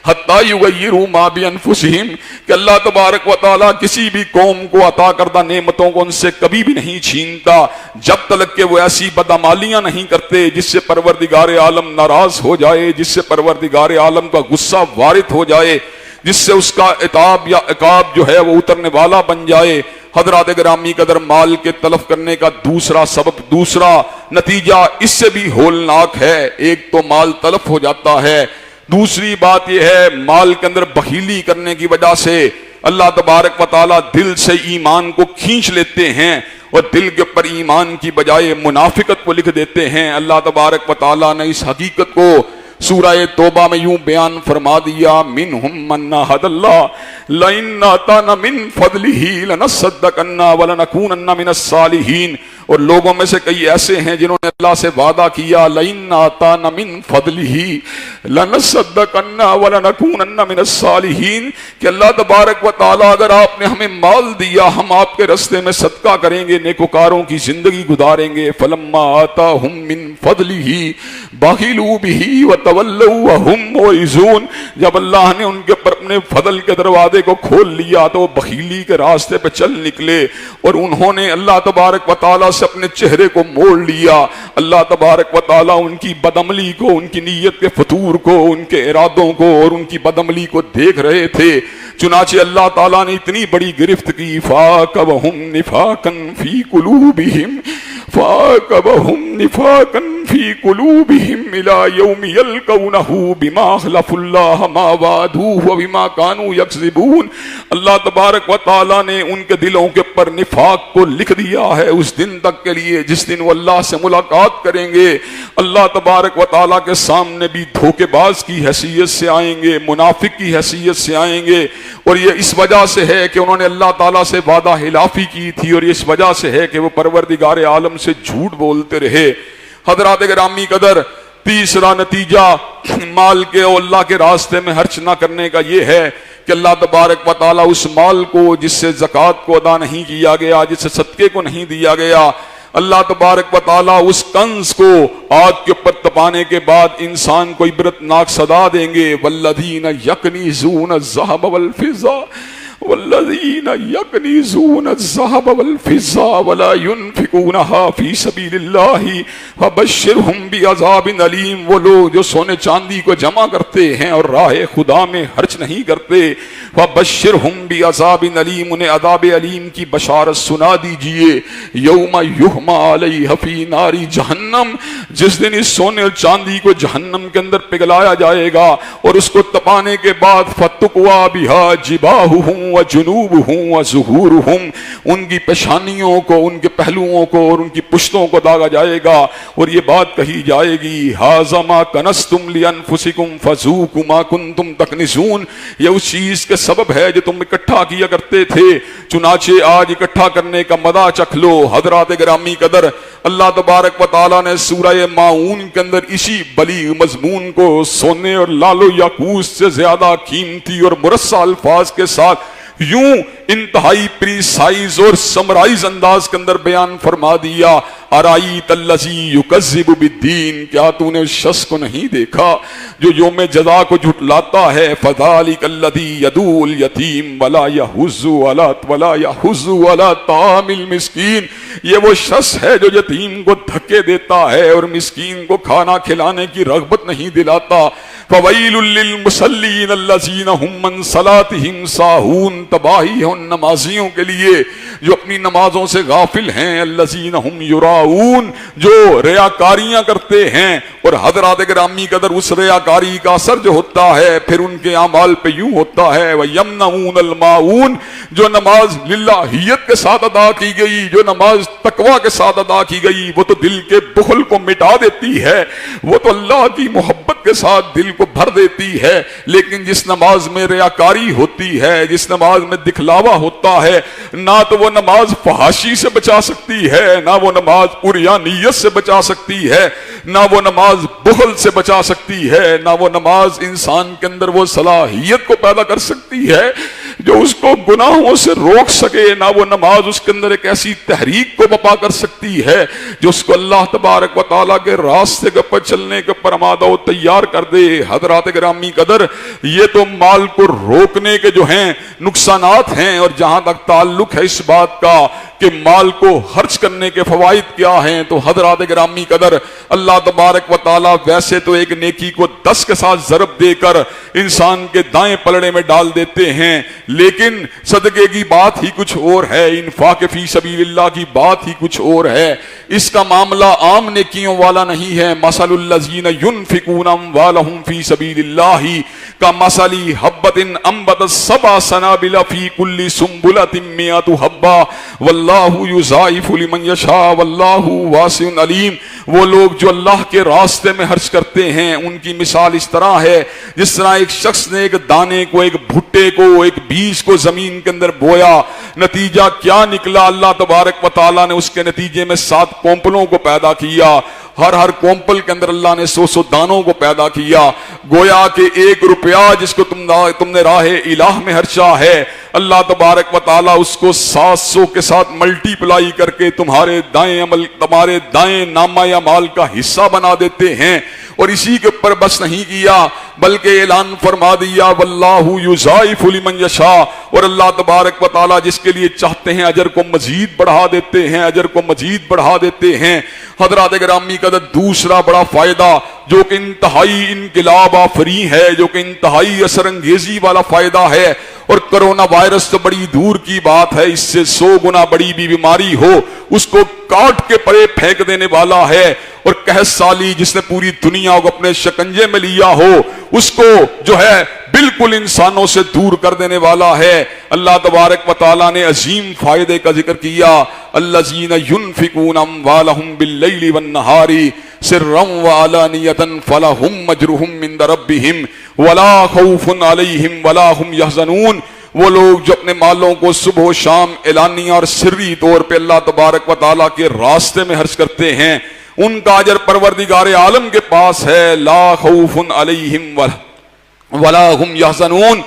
Speaker 2: حتی یغیروا ما بانفسہم، کہ اللہ تبارک و تعالیٰ کسی بھی قوم کو عطا کردہ نعمتوں کو ان سے کبھی بھی نہیں چھینتا جب تک کہ وہ ایسی بدعمالیاں نہیں کرتے جس سے پروردگار عالم ناراض ہو جائے، جس سے پروردگار عالم کا غصہ وارد ہو جائے، جس سے اس کا عتاب یا عقاب جو ہے وہ اترنے والا بن جائے. حضرات گرامی قدر مال کے تلف کرنے کا دوسرا سبب، دوسرا نتیجہ اس سے بھی ہولناک ہے۔ ایک تو مال تلف ہو جاتا ہے، دوسری بات یہ ہے مال کے اندر بخیلی کرنے کی وجہ سے اللہ تبارک و تعالیٰ دل سے ایمان کو کھینچ لیتے ہیں اور دل کے اوپر ایمان کی بجائے منافقت کو لکھ دیتے ہیں۔ اللہ تبارک و تعالیٰ نے اس حقیقت کو سورہ توبہ میں یوں بیان فرما دیا، منہم من عاہد اللہ لئن آتانا من فضلہ لنصدقن ولنکونن من الصالحین، اور لوگوں میں سے کئی ایسے ہیں جنہوں نے اللہ سے وعدہ کیا لئن آتانا من فضلہ لنصدقن ولنکونن من الصالحین، کہ اللہ تبارک و تعالیٰ اگر آپ نے ہمیں مال دیا ہم آپ کے رستے میں صدقہ کریں گے، نیکوکاروں کی زندگی گزاریں گے۔ فلما آتاہم من فضلہ بخلوا بہ وتولوا وهم معرضون، جب اللہ نے ان کے اوپر اپنے فضل کے دروازے کو کھول لیا تو وہ بخیلی کے راستے پہ چل نکلے اور انہوں نے اللہ تبارک و تعالیٰ سے اپنے چہرے کو موڑ لیا۔ اللہ تبارک و تعالیٰ ان کی بدعملی کو، ان کی نیت کے فطور کو، ان کے ارادوں کو اور ان کی بدعملی کو دیکھ رہے تھے، چنانچہ اللہ تعالیٰ نے اتنی بڑی گرفت کی، فَعَاقَبَهُمْ نِفَاقًا فِي قُلُوبِهِمْ فَعَاقَبَهُمْ نِفَاقًا فِي قُلُوبِهِمْ إِلَى يَوْمِ يَلْقَوْنَهُ بِمَا أَخْلَفُوا اللَّهَ مَا وَعَدُوهُ وَبِمَا كَانُوا يَكْذِبُونَ۔ اللہ تبارک و تعالیٰ نے ان کے دلوں کے اوپر نفاق کو لکھ دیا ہے اس دن تک کے لیے جس دن وہ اللہ سے ملاقات کریں گے۔ اللہ تبارک و تعالیٰ کے سامنے بھی دھوکے باز کی حیثیت سے آئیں گے، منافق کی حیثیت سے آئیں گے، اور یہ اس وجہ سے ہے کہ انہوں نے اللہ تعالیٰ سے وعدہ خلافی کی تھی، اور اس وجہ سے ہے کہ وہ پروردگار عالم سے جھوٹ بولتے رہے۔ حضرات گرامی قدر، تیسرا نتیجہ مال کے اور اللہ کے راستے میں خرچ نہ کرنے کا یہ ہے کہ اللہ تبارک و تعالیٰ اس مال کو جس سے زکوٰۃ کو ادا نہیں کیا گیا، جس سے صدقے کو نہیں دیا گیا، اللہ تبارک و تعالیٰ اس کنز کو آگ کے اوپر تپانے کے بعد انسان کو عبرتناک سزا دیں گے۔ والذین یکنیزون الذھب والفضہ والذین یکنیزون الذھب والفضہ ولا ينفقونها فی سبیل اللہ فبشرہم بعذاب علیم، وہ لوگ جو سونے چاندی کو جمع کرتے ہیں اور راہ خدا میں خرچ نہیں کرتے، فبشرہم بعذاب علیم، انہیں عذاب علیم کی بشارت سنا دیجئے۔ یوم یحمى علیہ فی نار جہنم، جس دن اس سونے اور چاندی کو جہنم کے اندر پگھلایا جائے گا اور اس کو تپانے کے بعد فتقوا بها جباہہم وجنوبہم وظہورہم، ان کی پیشانیوں کو، ان کے پہلوؤں کو اور ان کی پشتوں کو داغا جائے گا اور یہ بات کہی جائے گی، ھذا ما کنزتم لانفسکم فذوقوا ما کنتم تکنزون، یہ اس چیز کے سبب ہے جو تم اکٹھا کیا کرتے تھے، چنانچہ آج اکٹھا کرنے کا مزہ چکھ لو۔ حضرات گرامی قدر، اللہ تبارک و تعالیٰ نے سورہ ماعون کے اندر اسی بلیغ مضمون کو سونے اور لال و یاقوت سے زیادہ قیمتی اور مرصع الفاظ کے ساتھ یوں انتہائی پریسائز اور سمرائز انداز کے اندر بیان فرما دیا، ارائیت الذی یکذب بالدین، کیا تو نے اس شخص کو نہیں دیکھا جو یوم جزا کو جھٹلاتا ہے، فذالک الذی یدعو الیتیم ولا یحض علی طعام المسکین، یہ وہ شخص ہے جو یتیم کو دھکے دیتا ہے اور مسکین کو کھانا کھلانے کی رغبت نہیں دلاتا۔ فویل للمصلین الذین هم عن صلاتهم ساہون، تباہی ہے ان نمازیوں کے لیے جو اپنی نمازوں سے غافل ہیں، الذین هم یراؤون، جو ریاکاریاں کرتے ہیں، اور حضرات گرامی قدر اس ریاکاری کا اثر جو ہوتا ہے پھر ان کے اعمال پہ یوں ہوتا ہے، وَيَمْنَعُونَ الْمَاعُونَ، جو نماز للہیت کے ساتھ ادا کی گئی، جو نماز تقوی کے ساتھ ادا کی گئی، وہ تو دل کے بخل کو مٹا دیتی ہے، وہ تو اللہ کی محبت کے ساتھ دل کو بھر دیتی ہے، لیکن جس نماز میں ریاکاری ہوتی ہے، جس نماز میں دکھلاوا ہوتا ہے، نہ تو وہ نماز فحاشی سے بچا سکتی ہے، نہ وہ نماز عریانیت سے بچا سکتی ہے، نہ وہ نماز بخل سے بچا سکتی ہے، نہ وہ نماز انسان کے اندر وہ صلاحیت کو پیدا کر سکتی ہے جو اس کو گناہوں سے روک سکے، نہ وہ نماز اس کے اندر ایک ایسی تحریک کو بپا کر سکتی ہے جو اس کو اللہ تبارک و تعالیٰ کے راستے کے پر چلنے کے پر آمادہ و تیار کر دے۔ حضرات گرامی قدر، یہ تو مال کو روکنے کے جو ہیں نقصانات ہیں، اور جہاں تک تعلق ہے اس بات کا کہ مال کو خرچ کرنے کے فوائد کیا ہیں، تو حضرات گرامی قدر، اللہ تبارک و تعالیٰ ویسے تو ایک نیکی کو 10 کے ساتھ ضرب دے کر انسان کے دائیں پلڑے میں ڈال دیتے ہیں، لیکن صدقے کی بات ہی کچھ اور ہے، انفاق فی سبیل اللہ کی بات ہی کچھ اور ہے۔ اس کا معاملہ عام نیکیوں والا نہیں ہے۔ مثل الذین ينفقون اموالهم فی سبیل اللہ کمثل حبۃ انبتت سبع سنابل فی کل سنبلۃ مئۃ حبۃ واللہ یضاعف لمن یشاء واللہ واسع علیم۔ وہ لوگ جو اللہ کے راستے میں خرچ کرتے ہیں ان کی مثال اس طرح ہے جس طرح ایک شخص نے ایک دانے کو، ایک بھٹے کو، ایک بیج کو زمین کے اندر بویا۔ نتیجہ کیا نکلا؟ اللہ تبارک و تعالیٰ نے اس کے نتیجے میں 7 کونپلوں کو پیدا کیا۔ ہر کونپل کے اندر اللہ نے 100 دانوں کو پیدا کیا۔ گویا کہ 1 روپیہ جس کو تم نے راہ الہ میں خرچا ہے، اللہ تبارک و تعالیٰ اس کو 700 کے ساتھ ملٹی پلائی کر کے تمہارے دائیں نامہ اعمال کا حصہ بنا دیتے ہیں۔ اور اسی کے اوپر بس نہیں کیا بلکہ اعلان فرما دیا واللہ یضاعف لمن یشاء، اور اللہ تبارک و تعالیٰ جس کے لیے چاہتے ہیں اجر کو مزید بڑھا دیتے ہیں، اجر کو مزید بڑھا دیتے ہیں۔ حضرات گرامی کا دوسرا بڑا فائدہ جو کہ انتہائی انقلاب آفریں ہے، جو کہ انتہائی اثر انگیزی والا فائدہ ہے، اور کرونا وائرس تو بڑی دور کی بات ہے، اس سے 100 گنا بڑی بھی بیماری ہو اس کو کاٹ کے پرے پھینک دینے والا ہے، اور قحط سالی جس نے پوری دنیا کو اپنے شکنجے میں لیا ہو اس کو جو ہے بالکل انسانوں سے دور کر دینے والا ہے۔ اللہ تبارک و تعالیٰ نے عظیم فائدے کا ذکر کیا، الذین ينفقون اموالهم باللیل والنہار سرا وعلانیۃ فلہم اجرہم عند ربہم ولا خوف علیہم ولا ہم یحزنون۔ وہ لوگ جو اپنے مالوں کو صبح و شام اعلانیہ اور سری طور پہ اللہ تبارک و تعالیٰ کے راستے میں خرچ کرتے ہیں، ان کا اجر پروردگار عالم کے پاس ہے، لا خوف علیہم ولا ہم یحزنون۔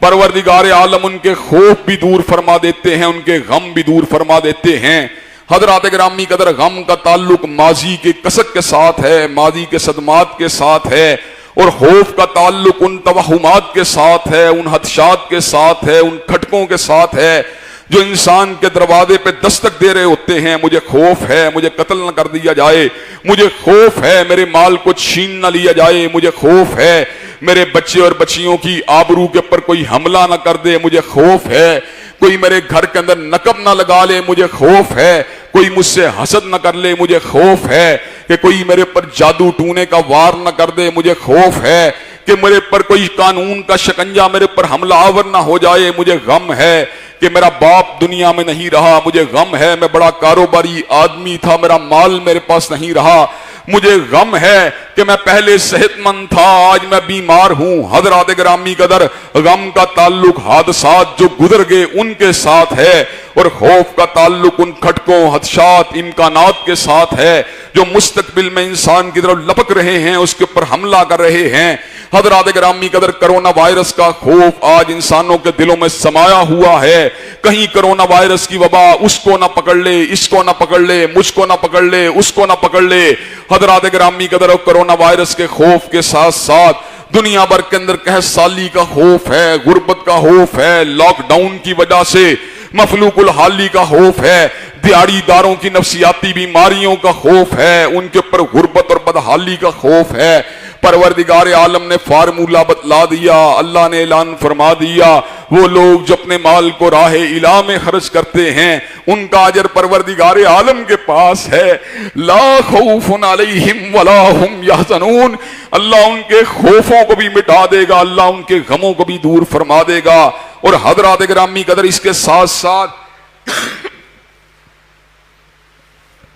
Speaker 2: پروردگار عالم ان کے خوف بھی دور فرما دیتے ہیں، ان کے غم بھی دور فرما دیتے ہیں۔ حضرات گرامی قدر، غم کا تعلق ماضی کے کسک کے ساتھ ہے، ماضی کے صدمات کے ساتھ ہے، اور خوف کا تعلق ان توہمات کے ساتھ ہے، ان خدشات کے ساتھ ہے، ان کھٹکوں کے ساتھ ہے جو انسان کے دروازے پہ دستک دے رہے ہوتے ہیں۔ مجھے خوف ہے مجھے قتل نہ کر دیا جائے، مجھے خوف ہے میرے مال کو چھین نہ لیا جائے، مجھے خوف ہے میرے بچے اور بچیوں کی آبرو کے اوپر کوئی حملہ نہ کر دے، مجھے خوف ہے کوئی میرے گھر کے اندر نقب نہ لگا لے، مجھے خوف ہے کوئی مجھ سے حسد نہ کر لے، مجھے خوف ہے کہ کوئی میرے پر جادو ٹونے کا وار نہ کر دے، مجھے خوف ہے کہ میرے پر کوئی قانون کا شکنجہ میرے پر حملہ آور نہ ہو جائے، مجھے غم ہے کہ میرا باپ دنیا میں نہیں رہا، مجھے غم ہے میں بڑا کاروباری آدمی تھا میرا مال میرے پاس نہیں رہا، مجھے غم ہے کہ میں پہلے صحت مند تھا آج میں بیمار ہوں۔ حضرات گرامی قدر، غم کا تعلق حادثات جو گزر گئے ان کے ساتھ ہے، اور خوف کا تعلق ان کھٹکوں، خدشات، امکانات کے ساتھ ہے جو مستقبل میں انسان کی طرف لپک رہے ہیں، اس کے اوپر حملہ کر رہے ہیں۔ حضرات گرامی قدر، کرونا وائرس کا خوف آج انسانوں کے دلوں میں سمایا ہوا ہے، کہیں کرونا وائرس کی وبا اس کو نہ پکڑ لے، اس کو نہ پکڑ لے، مجھ کو نہ پکڑ لے، اس کو نہ پکڑ لے۔ حضرات گرامی قدر، اور کرونا وائرس کے خوف کے ساتھ ساتھ دنیا بھر کے اندر قحط سالی کا خوف ہے، غربت کا خوف ہے، لاک ڈاؤن کی وجہ سے مفلوق الحالی کا خوف ہے، دیہڑی داروں کی نفسیاتی بیماریوں کا خوف ہے، ان کے اوپر غربت اور بدحالی کا خوف ہے۔ پروردگار عالم نے فارمولہ بتلا دیا، اللہ نے اعلان فرما دیا، وہ لوگ جو اپنے مال کو راہ الہ میں خرچ کرتے ہیں ان کا اجر پروردگار عالم کے پاس ہے، لا خوف علیہم ولا ہم یحزنون۔ اللہ ان کے خوفوں کو بھی مٹا دے گا، اللہ ان کے غموں کو بھی دور فرما دے گا۔ اور حضرات گرامی قدر، اس کے ساتھ ساتھ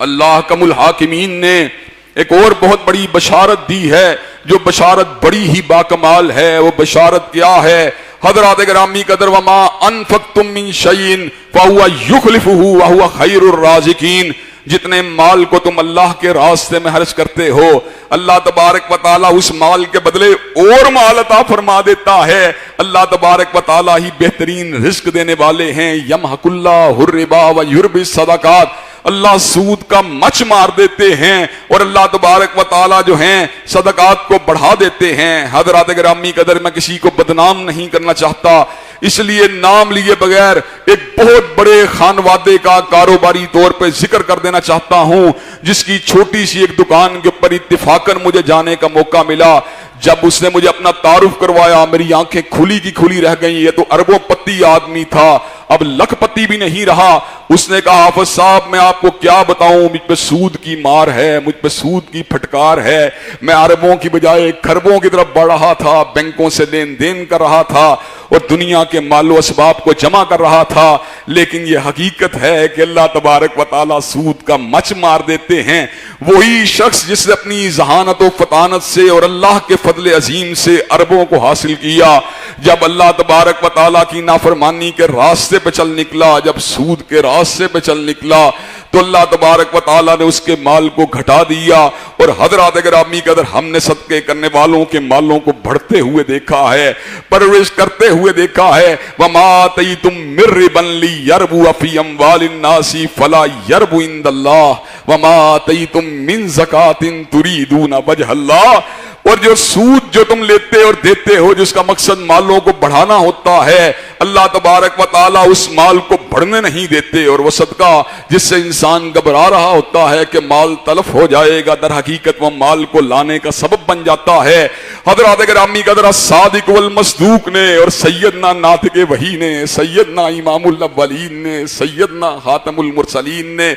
Speaker 2: اللہ کم الحاکمین نے ایک اور بہت بڑی بشارت دی ہے، جو بشارت بڑی ہی باکمال ہے۔ وہ بشارت کیا ہے؟ حضرات گرامی قدر، وما انفقتم من شیء فهو یخلفه وهو خیر الرازقین۔ جتنے مال کو تم اللہ کے راستے میں خرچ کرتے ہو، اللہ تبارک و تعالیٰ اس مال کے بدلے اور مال عطا فرما دیتا ہے۔ اللہ تبارک و تعالیٰ ہی بہترین رزق دینے والے ہیں۔ یمحق اللہ الربا ویربی الصدقات، اللہ سود کا مچ مار دیتے ہیں، اور اللہ تبارک و تعالیٰ جو ہیں صدقات کو بڑھا دیتے ہیں۔ حضرات گرامی قدر، میں کسی کو بدنام نہیں کرنا چاہتا، اس لیے نام لیے بغیر ایک بہت بڑے خانوادے کا کاروباری طور پہ ذکر کر دینا چاہتا ہوں، جس کی چھوٹی سی ایک دکان کے اوپر اتفاقاً مجھے جانے کا موقع ملا۔ جب اس نے مجھے اپنا تعارف کروایا، میری آنکھیں کھلی کی کھلی رہ گئیں۔ یہ تو اربوں پتی پتی آدمی تھا، اب لکھ پتی بھی نہیں رہا۔ اس نے کہا حافظ صاحب میں آپ کو کیا بتاؤں، مجھ پہ سود کی مار ہے، مجھ پہ سود کی پھٹکار ہے، میں اربوں کی بجائے کھربوں کی طرف بڑھ رہا تھا، بینکوں سے لین دین کر رہا تھا اور دنیا کے مال و اسباب کو جمع کر رہا تھا، لیکن یہ حقیقت ہے کہ اللہ تبارک و تعالیٰ سود کا مچ مار دیتے ہیں۔ وہی شخص جس نے اپنی ذہانت و فطانت سے اور اللہ کے فضل عظیم سے اربوں کو حاصل کیا، جب اللہ تبارک و تعالیٰ کی نافرمانی کے راستے پہ چل نکلا، جب سود کے راستے پہ چل نکلا، تو اللہ تبارک و تعالیٰ نے اس کے مال کو گھٹا دیا۔ اور حضرات گرامی قدر ہم نے صدقے کرنے والوں کے مالوں کو بڑھتے ہوئے دیکھا ہے، پرورش کرتے ہوئے دیکھا ہے۔ وَمَا آتَيْتُم مِّن رِّبًا لِّيَرْبُوَ فِي أَمْوَالِ النَّاسِ فَلَا يَرْبُو عِندَ اللَّهِ وَمَا آتَيْتُم مِّن زَكَاةٍ تُرِيدُونَ وَجْهَ اللَّهِ، اور جو سود جو تم لیتے اور دیتے ہو جس کا مقصد مالوں کو بڑھانا ہوتا ہے، اللہ تبارک و تعالیٰ اس مال کو بڑھنے نہیں دیتے، اور وہ صدقہ جس سے انسان گھبرا رہا ہوتا ہے کہ مال تلف ہو جائے گا، در حقیقت وہ مال کو لانے کا سبب بن جاتا ہے۔ حضرات گرامی قدر الصادق والمصدوق نے اور سیدنا ناطق وحی نے، سیدنا امام الاولین نے، سیدنا خاتم المرسلین نے،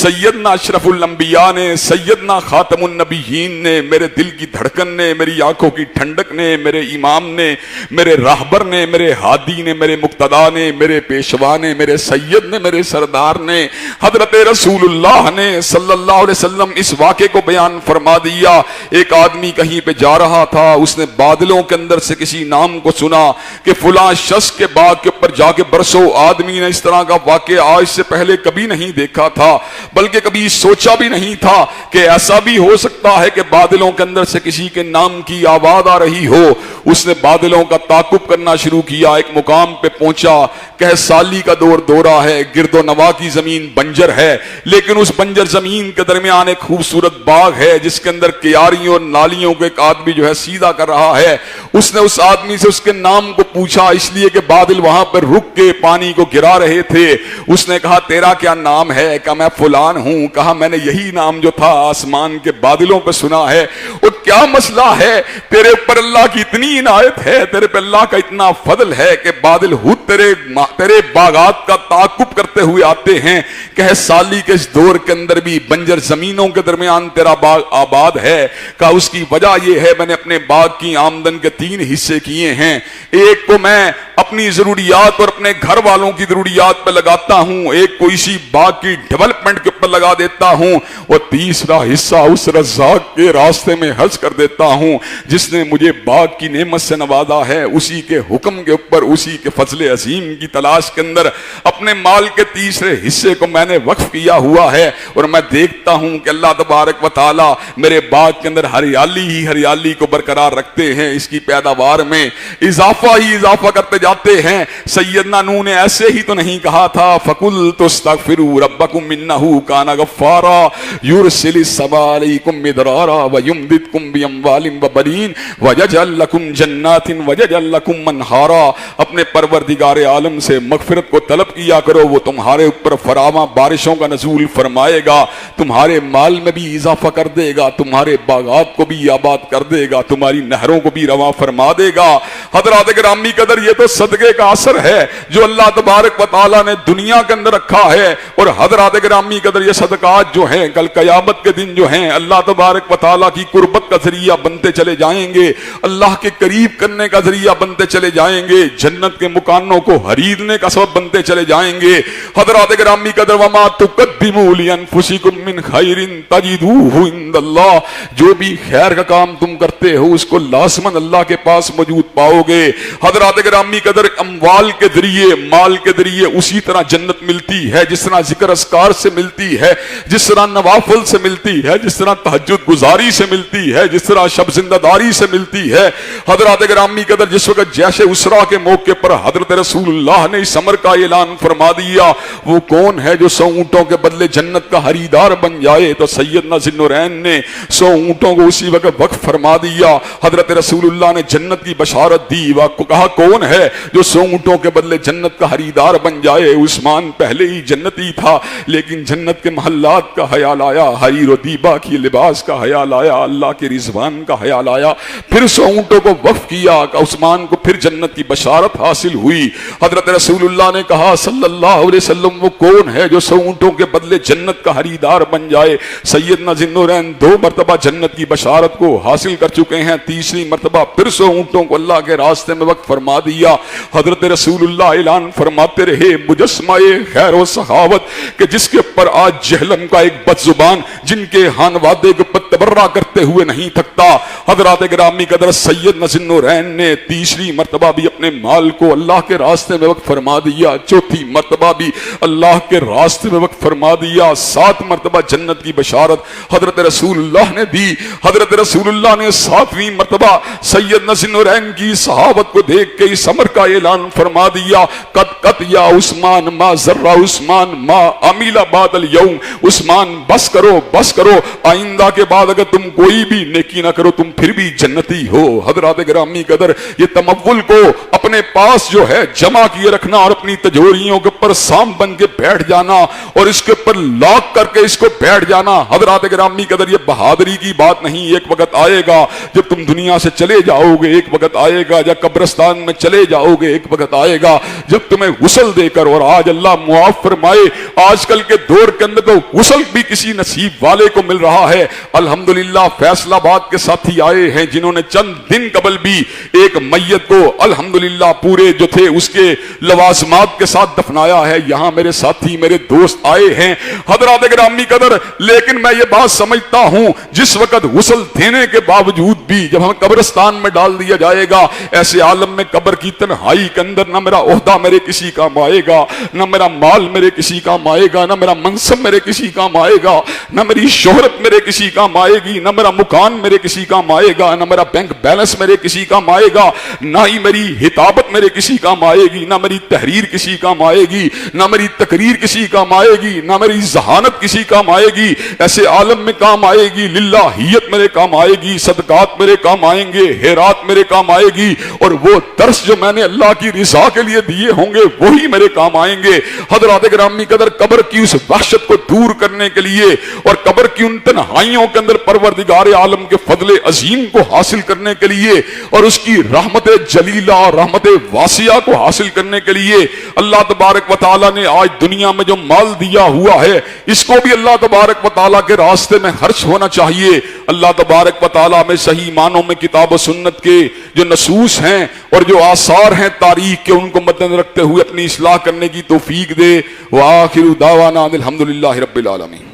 Speaker 2: سیدنا اشرف الانبیاء نے، سیدنا خاتم النبیین نے، میرے دل کی دھڑکن نے، میری آنکھوں کی ٹھنڈک نے، میرے امام نے، میرے راہبر نے، میرے ہادی نے، میرے مقتدا نے، میرے پیشوا نے، میرے سید نے، میرے سردار نے، حضرت رسول اللہ نے صلی اللہ علیہ وسلم اس واقعے کو بیان فرما دیا۔ ایک آدمی کہیں پہ جا رہا تھا، اس نے بادلوں کے اندر سے کسی نام کو سنا کہ فلاں شخص کے باغ کے اوپر جا کے برسو۔ آدمی نے اس طرح کا واقعہ آج سے پہلے کبھی نہیں دیکھا تھا، بلکہ کبھی سوچا بھی نہیں تھا کہ ایسا بھی ہو سکتا ہے کہ بادلوں کے اندر سے کسی کے نام کی آواز آ رہی ہو۔ اس نے بادلوں کا تعاقب کرنا شروع کیا، ایک مقام پہ پہنچا، کہ سالی کا دورہ ہے، گرد و نواح کی زمین بنجر ہے، لیکن اس بنجر زمین کے درمیان ایک خوبصورت باغ ہے جس کے اندر کیاریوں اور نالیوں کو ایک آدمی جو ہے سیدھا کر رہا ہے۔ اس نے اس آدمی سے اس کے نام کو پوچھا، اس لیے کہ بادل وہاں پر رک کے پانی کو گرا رہے تھے۔ اس نے کہا تیرا کیا نام ہے؟ کہا میں فلان ہوں۔ کہا میں نے یہی نام جو تھا آسمان کے بادلوں پہ سنا ہے۔ اور کیا مسئلہ ہے؟ تیرے اوپر اللہ کی اتنی عنایت ہے، تیرے پہ اللہ کا اتنا فضل ہے کہ بادل خود تیرے باغات کا تعاقب کرتے ہوئے آتے ہیں کہ سالی کے اس دور کے اندر بھی بنجر زمینوں کے درمیان تیرا باغ آباد ہے۔ کہا اس کی وجہ یہ ہے میں نے اپنے باغ کی آمدن کے 3 حصے کیے ہیں، ایک کو میں اپنی ضروریات اور اپنے گھر والوں کی ضروریات پہ لگاتا ہوں، ایک کو اسی باغ کی ڈیولپمنٹ کے اوپر لگا دیتا ہوں، اور تیسرا حصہ اس رزاق کے راستے میں خرچ کر دیتا ہوں جس نے مجھے باغ کی نعمت سے نوازا ہے۔ اسی کے حکم کے اوپر، اسی کے فضل عظیم کی تلاش کے اندر اپنے مال کے تیسرے حصے کو میں نے وقف کیا ہوا ہے، اور میں دیکھتا ہوں کہ اللہ تبارک و تعالی میرے باغ کے اندر ہریالی ہی ہریالی کو برقرار رکھتے ہیں، اس کی پیداوار میں اضافہ ہی اضافہ کرتے جاتے ہیں۔ سیدنا نوح نے ایسے ہی تو نہیں کہا تھا فَقُلْتُ اسْتَغْفِرُوا رَبَّكُمْ إِنَّهُ كَانَ غَفَّارًا يُرْسِلِ السَّمَاءَ عَلَيْكُمْ مِدْرَارًا وَيُمْدِدْكُمْ بِأَمْوَالٍ وَبَنِينَ وَيَجْعَلْ لَكُمْ جَنَّاتٍ وَيَجْعَلْ لَكُمْ أَنْهَارًا۔ اپنے پروردگار عالم سے مغفرت کو طلب کیا کرو، وہ تمہارے اوپر فراواں بارشوں کا نزول فرمائے گا، تمہارے مال میں بھی اضافہ کر دے گا، تمہارے باغات کو بھی آباد کر دے گا، تمہاری نہروں کو بھی رواں فرما دے گا۔ حضرات گرامی قدر یہ تو صدقے کا اثر ہے جو اللہ تبارک و تعالیٰ نے دنیا کے اندر رکھا ہے، اور حضرات گرامی قدر یہ صدقات جو ہیں کل قیامت کے دن جو ہیں اللہ تبارک و تعالیٰ کی قربت کا ذریعہ بنتے چلے جائیں گے، اللہ کے قریب کرنے کا ذریعہ بنتے چلے جائیں گے، جنت کے مکانوں کو خریدنے کا سبب بنتے چلے جائیں گے۔ حضرات گرامی قدر وما تقدموا لانفسکم من خیر تجدوہ عند اللہ، جو بھی خیر کا کام تم کرتے ہو اس کو لازماً اللہ کے پاس موجود پاؤ گے۔ حضرات گرامی قدر اموال کے ذریعے، مال کے ذریعے اسی طرح جنت ملتی ہے جس طرح ذکر اذکار سے ملتی ہے، جس طرح نوافل سے ملتی ہے، جس طرح تہجد گزاری سے ملتی ہے، جس طرح شب زندہ داری سے ملتی ہے۔ حضرات گرامی قدر جس وقت جیش اسرا کے موقع پر حضرت رسول اللہ نے اس امر کا اعلان فرما دیا، وہ کون ہے جو 100 اونٹوں کے بدلے جنت کا خریدار بن جائے، تو سیدنا ذی النورین نے 100 اونٹوں کو اسی وقت وقف فرما دیا۔ حضرت رسول اللہ نے جنت کی بشارت دیبا کو کہا کون ہے جو 100 اونٹوں کے بدلے جنت کا خریدار بن جائے؟ عثمان پہلے ہی جنتی تھا لیکن جنت کے محلات کا خیال آیا، حریر و دیبا کی لباس کا خیال آیا، اللہ کے رضوان کا خیال آیا، پھر 100 اونٹوں کو وقف کیا کہ عثمان کو پھر جنت کی بشارت حاصل ہوئی۔ حضرت رسول اللہ نے کہا صلی اللہ علیہ وسلم وہ کون ہے جو 100 اونٹوں کے بدلے جنت کا خریدار بن جائے؟ سیدنا ذوالنورین 2 مرتبہ جنت کی بشارت کو حاصل کر چکے ہیں، تیسری مرتبہ پھر 100 اونٹوں کو اللہ کے راستے میں وقف فرما دیا۔ حضرت رسول اللہ اعلان فرماتے رہے مجسمہ خیر و سخاوت کہ جس کے اوپر آج جہلم کا ایک بد زبان جن کے خانوادے کے اوپر تبرہ کرتے ہوئے نہیں تھکتا۔ حضرات گرامی قدر سیدنا ذوالنورین نے تیسری مرتبہ بھی اپنے مال کو اللہ کے راستے میں وقف فرما دیا، چوتھی مرتبہ بھی اللہ کے راستے میں وقف فرما دیا، 7 مرتبہ جنت کی بشارت حضرت رسول اللہ نے دی۔ حضرت رسول اللہ نے 7ویں مرتبہ سیدنا ذوالنورین کی صحابت کو دیکھ کے اس امر کا اعلان فرما دیا قد یا عثمان ما ذرہ عثمان ما عمل بعد اليوم، عثمان بس کرو، آئندہ کے بعد اگر تم کوئی بھی نیکی نہ کرو تم پھر بھی جنتی ہو۔ حضرات گرامی قدر یہ تمول کو اپنے پاس جو ہے جمع کیے رکھنا اور اپنی تجوریوں کے اوپر سام بن کے بیٹھ جانا اور اس کے اوپر لاک کر کے اس کو بیٹھ جانا، حضرات گرامی قدر یہ بہادری کی بات نہیں۔ ایک وقت آئے گا جب تم دنیا سے چلے جاؤ گے، ایک وقت آئے گا جب قبرستان میں چلے جاؤ گے، ایک وقت آئے گا جب تمہیں غسل دے کر، اور آج اللہ معاف فرمائے آج کل کے دور کے اندر تو غسل بھی کسی نصیب والے کو مل رہا ہے۔ الحمدللہ فیصل آباد کے ساتھی آئے ہیں جنہوں نے چند دن قبل بھی ایک میت کو الحمدللہ پورے جو تھے اس کے لوازمات کے ساتھ دفنایا ہے۔ یہاں میرے ساتھی میرے دوست آئے ہیں حضرات گرامی قدر، لیکن میں یہ بات سمجھتا ہوں جس وقت غسل دینے کے باوجود بھی جب ہمیں قبرستان میں ڈال دیا جائے گا، ایسے عالم میں قبر کی تنہائی کے اندر نہ میرا عہدہ میرے کسی کام آئے گا، نہ میرا مال میرے کسی کام آئے گا، نہ میرا منصب میرے کسی کام آئے گا، نہ میری شہرت میرے کسی کام آئے گی، نہ میرا مکان میرے کسی کام آئے گا، نہ میرا بینک بیلنس میرے کسی کام آئے گا، نہ ہی میری ہتابت میرے کسی کام آئے گی، نہ میری تحریر کسی کام آئے گی، نہ میری تقریر کسی کام آئے گی، نہ میری ذہانت کسی کام آئے گی۔ ایسے عالم میں کام آئے گی للہیت میرے کام آئے گی، صدقات میرے کام آئیں گے، خیرات میرے کام آئے گی، اور وہ درس جو میں نے اللہ کی رضا کے لیے دیے ہوں گے وہی میرے کام آئیں گے۔ حضرات گرامی قدر قبر کی اس وحشت کو دور کرنے کے لیے اور قبر کی ان تنہائیوں کے اندر پروردگار عالم کے فضل عظیم کو حاصل کرنے کے لیے اور اس کی رحمت جلیلہ اور رحمت واسعہ کو حاصل کرنے کے لیے اللہ تبارک و تعالیٰ نے آج دنیا میں جو مال دیا ہوا ہے اس کو بھی اللہ تبارک و تعالیٰ کے راستے میں خرچ ہونا چاہیے۔ اللہ تبارک و تعالیٰ میں صحیح معنوں میں کتاب و سنت کے جو نصوص ہیں اور جو آثار ہیں تاریخ کے ان کو مد نظر رکھتے ہوئے اپنی اصلاح کرنے کی توفیق دے۔ وآخر دعوانا الحمدللہ رب العالمین۔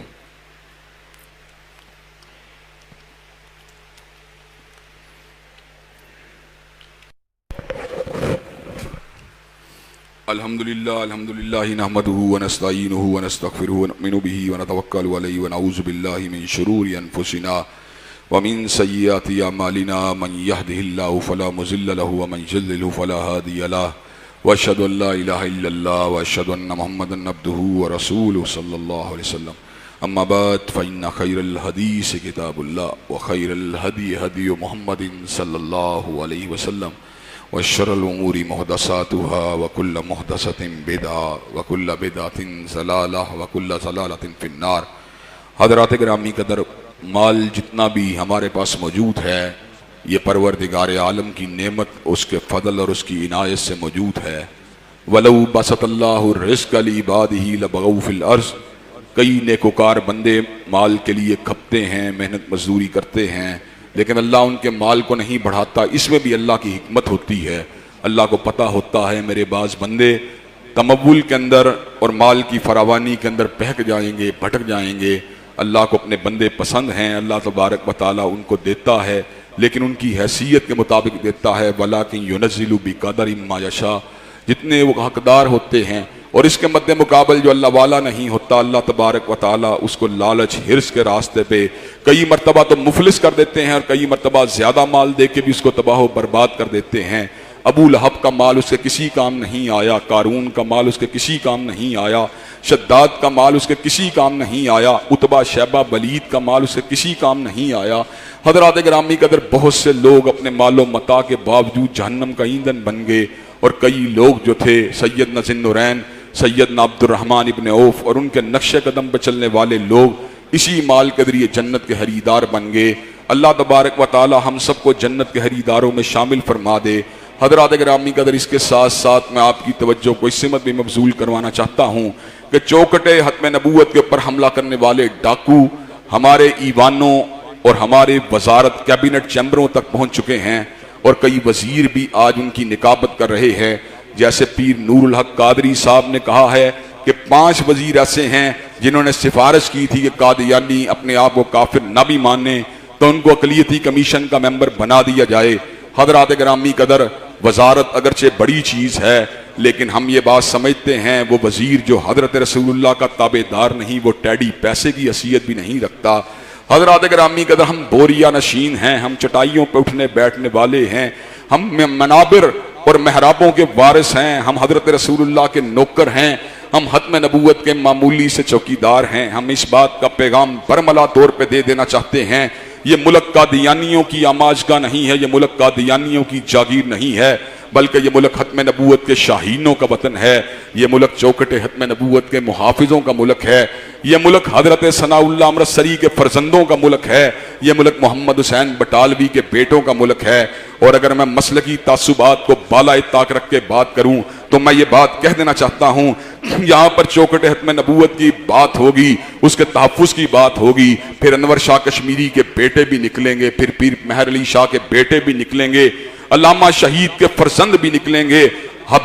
Speaker 2: الحمدللہ نحمده ونستعینه ونستغفره ونؤمن به ونتوکل علیہ ونعوذ باللہ من شرور انفسنا ومن سیئات اعمالنا من يهده الله فلا مضل له ومن يضلل فلا هادي له واشهد ان لا اله الا الله واشهد ان محمدا عبده ورسوله صلی اللہ علیہ وسلم۔ اما بعد فإن خیر الحدیث کتاب اللہ وخیر الہدی ہدی محمد صلی اللہ علیہ وسلم وشر الامور محدثاتها وكل محدثة بدعة وكل بدعة ضلالة وكل ضلالة في النار۔ حضرات گرامی قدر، مال جتنا بھی ہمارے پاس موجود ہے یہ پروردگار عالم کی نعمت، اس کے فضل اور اس کی عنایت سے موجود ہے۔ وَلَوْ بَسَطَ اللَّهُ الرِّزْقَ لِعِبَادِهِ لَبَغَوْا فِي الْأَرْضِ، کئی نیکوکار بندے مال کے لیے کھپتے ہیں، محنت مزدوری کرتے ہیں، لیکن اللہ ان کے مال کو نہیں بڑھاتا۔ اس میں بھی اللہ کی حکمت ہوتی ہے۔ اللہ کو پتہ ہوتا ہے میرے بعض بندے تمول کے اندر اور مال کی فراوانی کے اندر بہک جائیں گے، بھٹک جائیں گے۔ اللہ کو اپنے بندے پسند ہیں، اللہ تبارک و تعالیٰ ان کو دیتا ہے لیکن ان کی حیثیت کے مطابق دیتا ہے۔ وَلَٰكِن يُنَزِّلُ بِقَدَرٍ مَّا يَشَاءُ، جتنے وہ حقدار ہوتے ہیں، اور اس کے مد مقابل جو اللہ والا نہیں ہوتا اللہ تبارک و تعالیٰ اس کو لالچ حرص کے راستے پہ کئی مرتبہ تو مفلس کر دیتے ہیں اور کئی مرتبہ زیادہ مال دے کے بھی اس کو تباہ و برباد کر دیتے ہیں۔ ابو لہب کا مال اس کے کسی کام نہیں آیا، قارون کا مال اس کے کسی کام نہیں آیا، شداد کا مال اس کے کسی کام نہیں آیا، عتبہ شیبہ ولید کا مال اس کے کسی کام نہیں آیا۔ حضرات گرامی قدر بہت سے لوگ اپنے مال و متاع کے باوجود جہنم کا ایندھن بن گئے، اور کئی لوگ جو تھے سیدنا ذی النورین سیدنا عبد الرحمن ابن عوف اور ان کے نقش قدم پہ چلنے والے لوگ اسی مال کے ذریعے جنت کے خریدار بن گئے۔ اللہ تبارک و تعالی ہم سب کو جنت کے خریداروں میں شامل فرما دے۔ حضرات گرامی قدر اس کے ساتھ ساتھ میں آپ کی توجہ کو اس سمت بھی مبذول کروانا چاہتا ہوں کہ چوکٹے ختم نبوت کے اوپر حملہ کرنے والے ڈاکو ہمارے ایوانوں اور ہمارے وزارت کیبنٹ چیمبروں تک پہنچ چکے ہیں، اور کئی وزیر بھی آج ان کی نکابت کر رہے ہیں۔ جیسے پیر نور الحق قادری صاحب نے کہا ہے کہ 5 وزیر ایسے ہیں جنہوں نے سفارش کی تھی کہ قادیانی اپنے آپ کو کافر نہ بھی مانے تو ان کو اقلیتی کمیشن کا ممبر بنا دیا جائے۔ حضرات گرامی قدر وزارت اگرچہ بڑی چیز ہے، لیکن ہم یہ بات سمجھتے ہیں وہ وزیر جو حضرت رسول اللہ کا تابع دار نہیں، وہ ٹیڈی پیسے کی حیثیت بھی نہیں رکھتا۔ حضرات گرامی قدر ہم بوریا نشین ہیں، ہم چٹائیوں پہ اٹھنے بیٹھنے والے ہیں، ہم منابر اور محرابوں کے وارث ہیں، ہم حضرت رسول اللہ کے نوکر ہیں، ہم ختم نبوت کے معمولی سے چوکیدار ہیں۔ ہم اس بات کا پیغام برملا طور پہ دے دینا چاہتے ہیں، یہ ملک قادیانیوں کی آماجگاہ نہیں ہے، یہ ملک قادیانیوں کی جاگیر نہیں ہے، بلکہ یہ ملک ختم نبوت کے شاہینوں کا وطن ہے، یہ ملک چوکٹ ختم نبوت کے محافظوں کا ملک ہے، یہ ملک حضرت ثناء اللہ امرتسری کے فرزندوں کا ملک ہے، یہ ملک محمد حسین بٹالوی کے بیٹوں کا ملک ہے۔ اور اگر میں مسلکی تعصبات کو بالائے طاق رکھ کے بات کروں تو میں یہ بات کہہ دینا چاہتا ہوں، یہاں پر چوکٹ ختم نبوت کی بات ہوگی، اس کے تحفظ کی بات ہوگی، پھر انور شاہ کشمیری کے بیٹے بھی نکلیں گے، پھر پیر مہر علی شاہ کے بیٹے بھی نکلیں گے، علامہ شہید کے فرزند بھی نکلیں گے،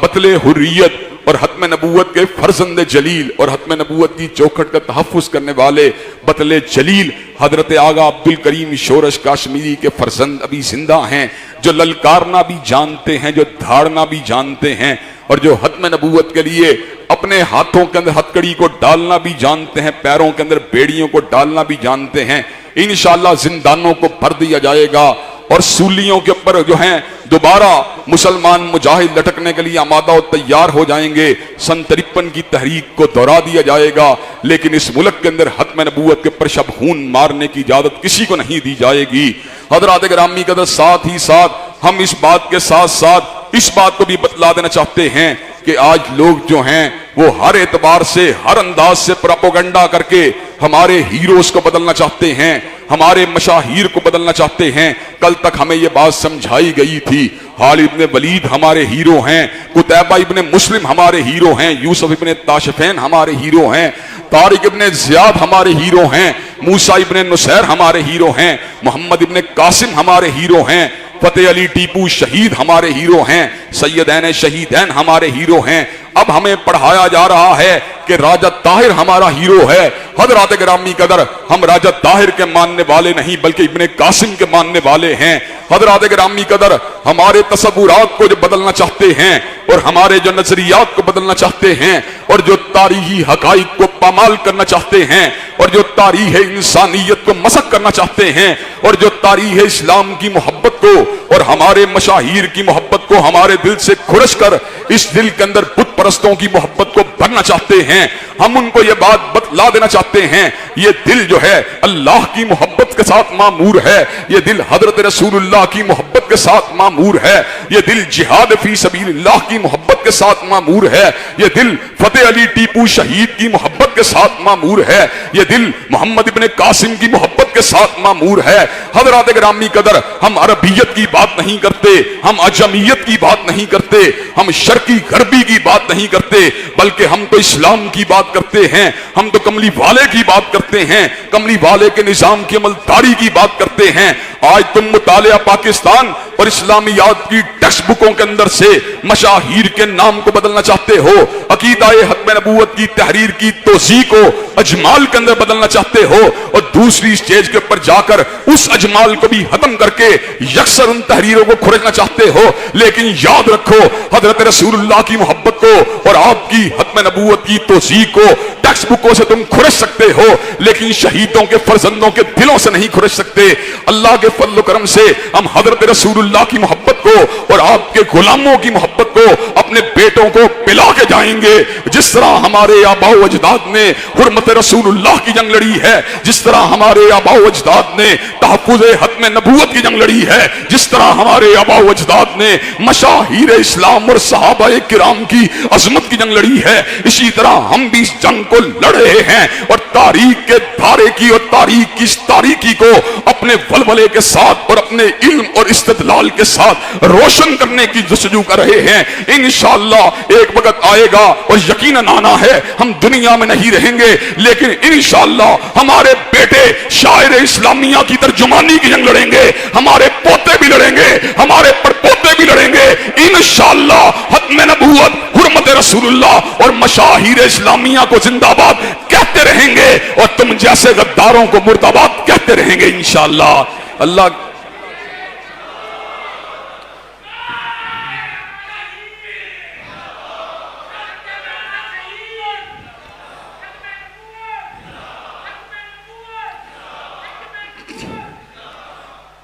Speaker 2: بطل حریت اور ختم نبوت کے فرزند جلیل اور ختم نبوت کی چوکھٹ کا تحفظ کرنے والے بطل جلیل حضرت آغا عبد الکریم شورش کاشمیری کے فرزند ابھی زندہ ہیں، جو للکارنا بھی جانتے ہیں، جو دھاڑنا بھی جانتے ہیں، اور جو ختم نبوت کے لیے اپنے ہاتھوں کے اندر ہتھکڑی کو ڈالنا بھی جانتے ہیں، پیروں کے اندر بیڑیوں کو ڈالنا بھی جانتے ہیں۔ انشاءاللہ زندانوں کو بھر دیا جائے گا، اور سولیوں کے اوپر جو ہیں دوبارہ مسلمان مجاہد لٹکنے کے لیے آمادہ و تیار ہو جائیں گے۔ سن 53 کی تحریک کو دہرا دیا جائے گا، لیکن اس ملک کے اندر ختم نبوت کے اوپر شب خون مارنے کی اجازت کسی کو نہیں دی جائے گی۔ حضرات گرامی قدر ساتھ ہی ساتھ ہم اس بات کے ساتھ ساتھ اس بات کو بھی بتلا دینا چاہتے ہیں کہ آج لوگ جو ہیں وہ ہر اعتبار سے ہر انداز سے پروپیگنڈا کر کے ہمارے ہیروز کو بدلنا چاہتے ہیں، ہمارے مشاہیر کو بدلنا چاہتے ہیں۔ کل تک ہمیں یہ بات سمجھائی گئی تھی، خالد ابن ولید ہمارے ہیرو ہیں، قتیبہ ابن مسلم ہمارے ہیرو ہیں، یوسف ابن تاشفین ہمارے ہیرو ہیں، طارق ابن زیاد ہمارے ہیرو ہیں، موسیٰ ابن نصیر ہمارے ہیرو ہیں، محمد ابن قاسم ہمارے ہیرو ہیں، فتح علی ٹیپو شہید ہمارے ہیرو ہیں، سیدین شہیدین ہمارے ہیرو ہیں۔ اب ہمیں پڑھایا جا رہا ہے کہ راجہ طاہر ہمارا ہیرو ہے۔ حضرات گرامی قدر ہم راجہ طاہر کے ماننے والے نہیں بلکہ ابن قاسم کے ماننے والے ہیں۔ حضرات گرامی قدر ہمارے تصورات کو جو بدلنا چاہتے ہیں اور ہمارے جو نظریات کو بدلنا چاہتے ہیں اور جو تاریخی حقائق کو پامال کرنا چاہتے ہیں اور جو تاریخ انسانیت کو مسخ کرنا چاہتے ہیں اور جو تاریخ اسلام کی محبت کو اور ہمارے مشاہیر کی محبت کو ہمارے دل سے کھرش کر اس دل کے اندر بت پرستوں کی محبت کو بھرنا چاہتے ہیں، ہم ان کو یہ بات بتلا دینا چاہتے ہیں، یہ دل جو ہے اللہ کی محبت کے ساتھ معمور ہے، یہ دل حضرت رسول اللہ کی محبت کے ساتھ معمور ہے، یہ دل جہاد فی سبیل اللہ کی محبت کے ساتھ معمور ہے، یہ دل فتح علی ٹیپو شہید کی محبت کے ساتھ معمور ہے، یہ دل محمد ابن قاسم کی محبت کے ساتھ معمور ہے۔ حضرات گرامی قدر ہم عربیت کی بات نہیں کرتے، ہم عجمیت کی بات نہیں کرتے، ہم شرقی غربی کی بات نہیں کرتے، بلکہ ہم تو اسلام کی بات کرتے ہیں، ہم تو کملی والے کی بات کرتے ہیں، کملی والے کے نظام کی عملداری کی بات کرتے ہیں۔ آج تم مطالعہ پاکستان اور اسلامیات کی ٹیکسٹ بکوں کے اندر سے مشاہیر کے نام کو بدلنا چاہتے ہو، عقیدہ ختم نبوت کی تحریر کی توضیح کو اجمال کے اندر بدلنا چاہتے ہو، اور دوسری سٹیج کے اوپر جا کر اس اجمال کو بھی ختم کر کے یکسر ان تحریروں کو کھرچنا چاہتے ہو۔ لیکن یاد رکھو حضرت رسول اللہ کی محبت محبت کو اور آپ کی ختم نبوت کی توثیق کو ٹیکسٹ بکوں سے تم کھرچ سکتے ہو، لیکن شہیدوں کے فرزندوں کے دلوں سے نہیں کھرچ سکتے۔ اللہ کے فضل و کرم سے ہم حضرت رسول اللہ کی محبت کو اور آپ کے غلاموں کی محبت کو اپنے بیٹوں کو پلا کے جائیں گے۔ جس طرح ہمارے آباء و اجداد نے حرمت رسول اللہ کی جنگ لڑی ہے، جس طرح ہمارے آباء و اجداد نے تحفظ ختم نبوت کی جنگ لڑی ہے، جس طرح ہمارے آباء و اجداد نے مشاہیر اسلام اور صحابہ کرام کی عظمت کی جنگ لڑی ہے، اسی طرح ہم بھی اس جنگ کو لڑ رہے ہیں اور تاریخ کے دھارے کی اور تاریخ کی اس تاریکی کو اپنے ولولے کے ساتھ اور اپنے علم اور استدلال کے ساتھ روشن کرنے کی جستجو کر رہے ہیں۔ انشاءاللہ ایک وقت آئے گا اور یقیناً آنا ہے، ہم دنیا میں نہیں رہیں گے، لیکن انشاءاللہ ہمارے بیٹے شاعر اسلامیہ کی ترجمانی کی جنگ لڑیں گے، ہمارے پوتے بھی لڑیں گے، ہمارے پڑپوتے بھی لڑیں گے انشاءاللہ۔ ختم نبوت، حرمت رسول اللہ اور مشاہیر اسلامیہ کو زندہ باد کہتے رہیں گے اور تم جیسے غداروں کو مرد آباد کہتے رہیں گے انشاءاللہ۔ اللہ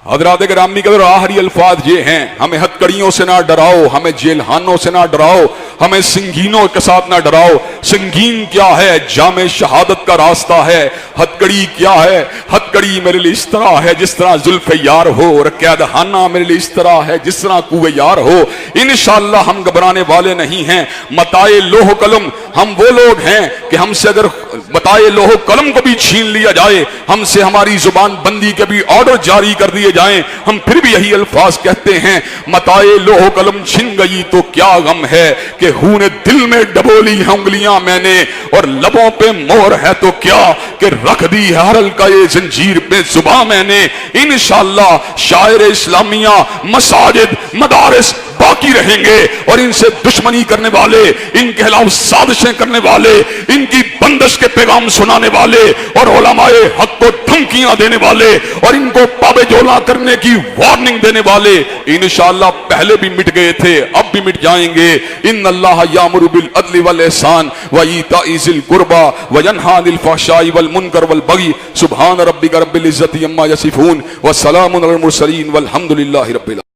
Speaker 2: حضرات گرامی کے آخری الفاظ یہ ہیں، ہمیں ہتکڑیوں سے نہ ڈراؤ، ہمیں جیلخانوں سے نہ ڈراؤ، ہمیں سنگینوں کے ساتھ نہ ڈراؤ۔ سنگین کیا ہے؟ جامع شہادت کا راستہ ہے۔ ہتکڑی کیا ہے؟ ہتکڑی میرے لیے اس طرح ہے جس طرح زلف یار ہو، اور قید خانہ میرے لیے اس طرح ہے جس طرح کوہ یار ہو۔ انشاءاللہ ہم گھبرانے والے نہیں ہیں۔ متائے لوح قلم، ہم وہ لوگ ہیں کہ ہم سے اگر متائے لوح قلم کو بھی چھین لیا جائے، ہم سے ہماری زبان بندی کے بھی آرڈر جاری کر دیے جائیں، ہم پھر بھی یہی الفاظ کہتے ہیں، متائے لوح قلم چھن گئی تو کیا غم ہے کہ خون دل میں ڈبولی ہیں انگلیاں میں نے، اور لبوں پہ مہر ہے تو کیا کہ رکھ دی ہے ہر حلقۂ زنجیر پہ زباں میں نے۔ انشاءاللہ شاعر اسلامیہ، مساجد، مدارس باقی رہیں گے، اور ان سے دشمنی کرنے والے، ان کے خلاف سازشیں کرنے والے، ان کی بندش کے پیغام سنانے والے اور علماء حق کو دھمکیاں دینے والے اور ان کو پابے جولا کرنے کی وارننگ دینے والے انشاءاللہ پہلے بھی مٹ گئے تھے، اب بھی مٹ جائیں گے۔ ان اللہ یامر بالعدل والاحسان وایتاء ذی القربى وینہی عن الفحشاء والمنکر والبغی۔ سبحان ربک رب العزۃ عما یصفون وسلام علی المرسلین والحمد للہ رب العالمین۔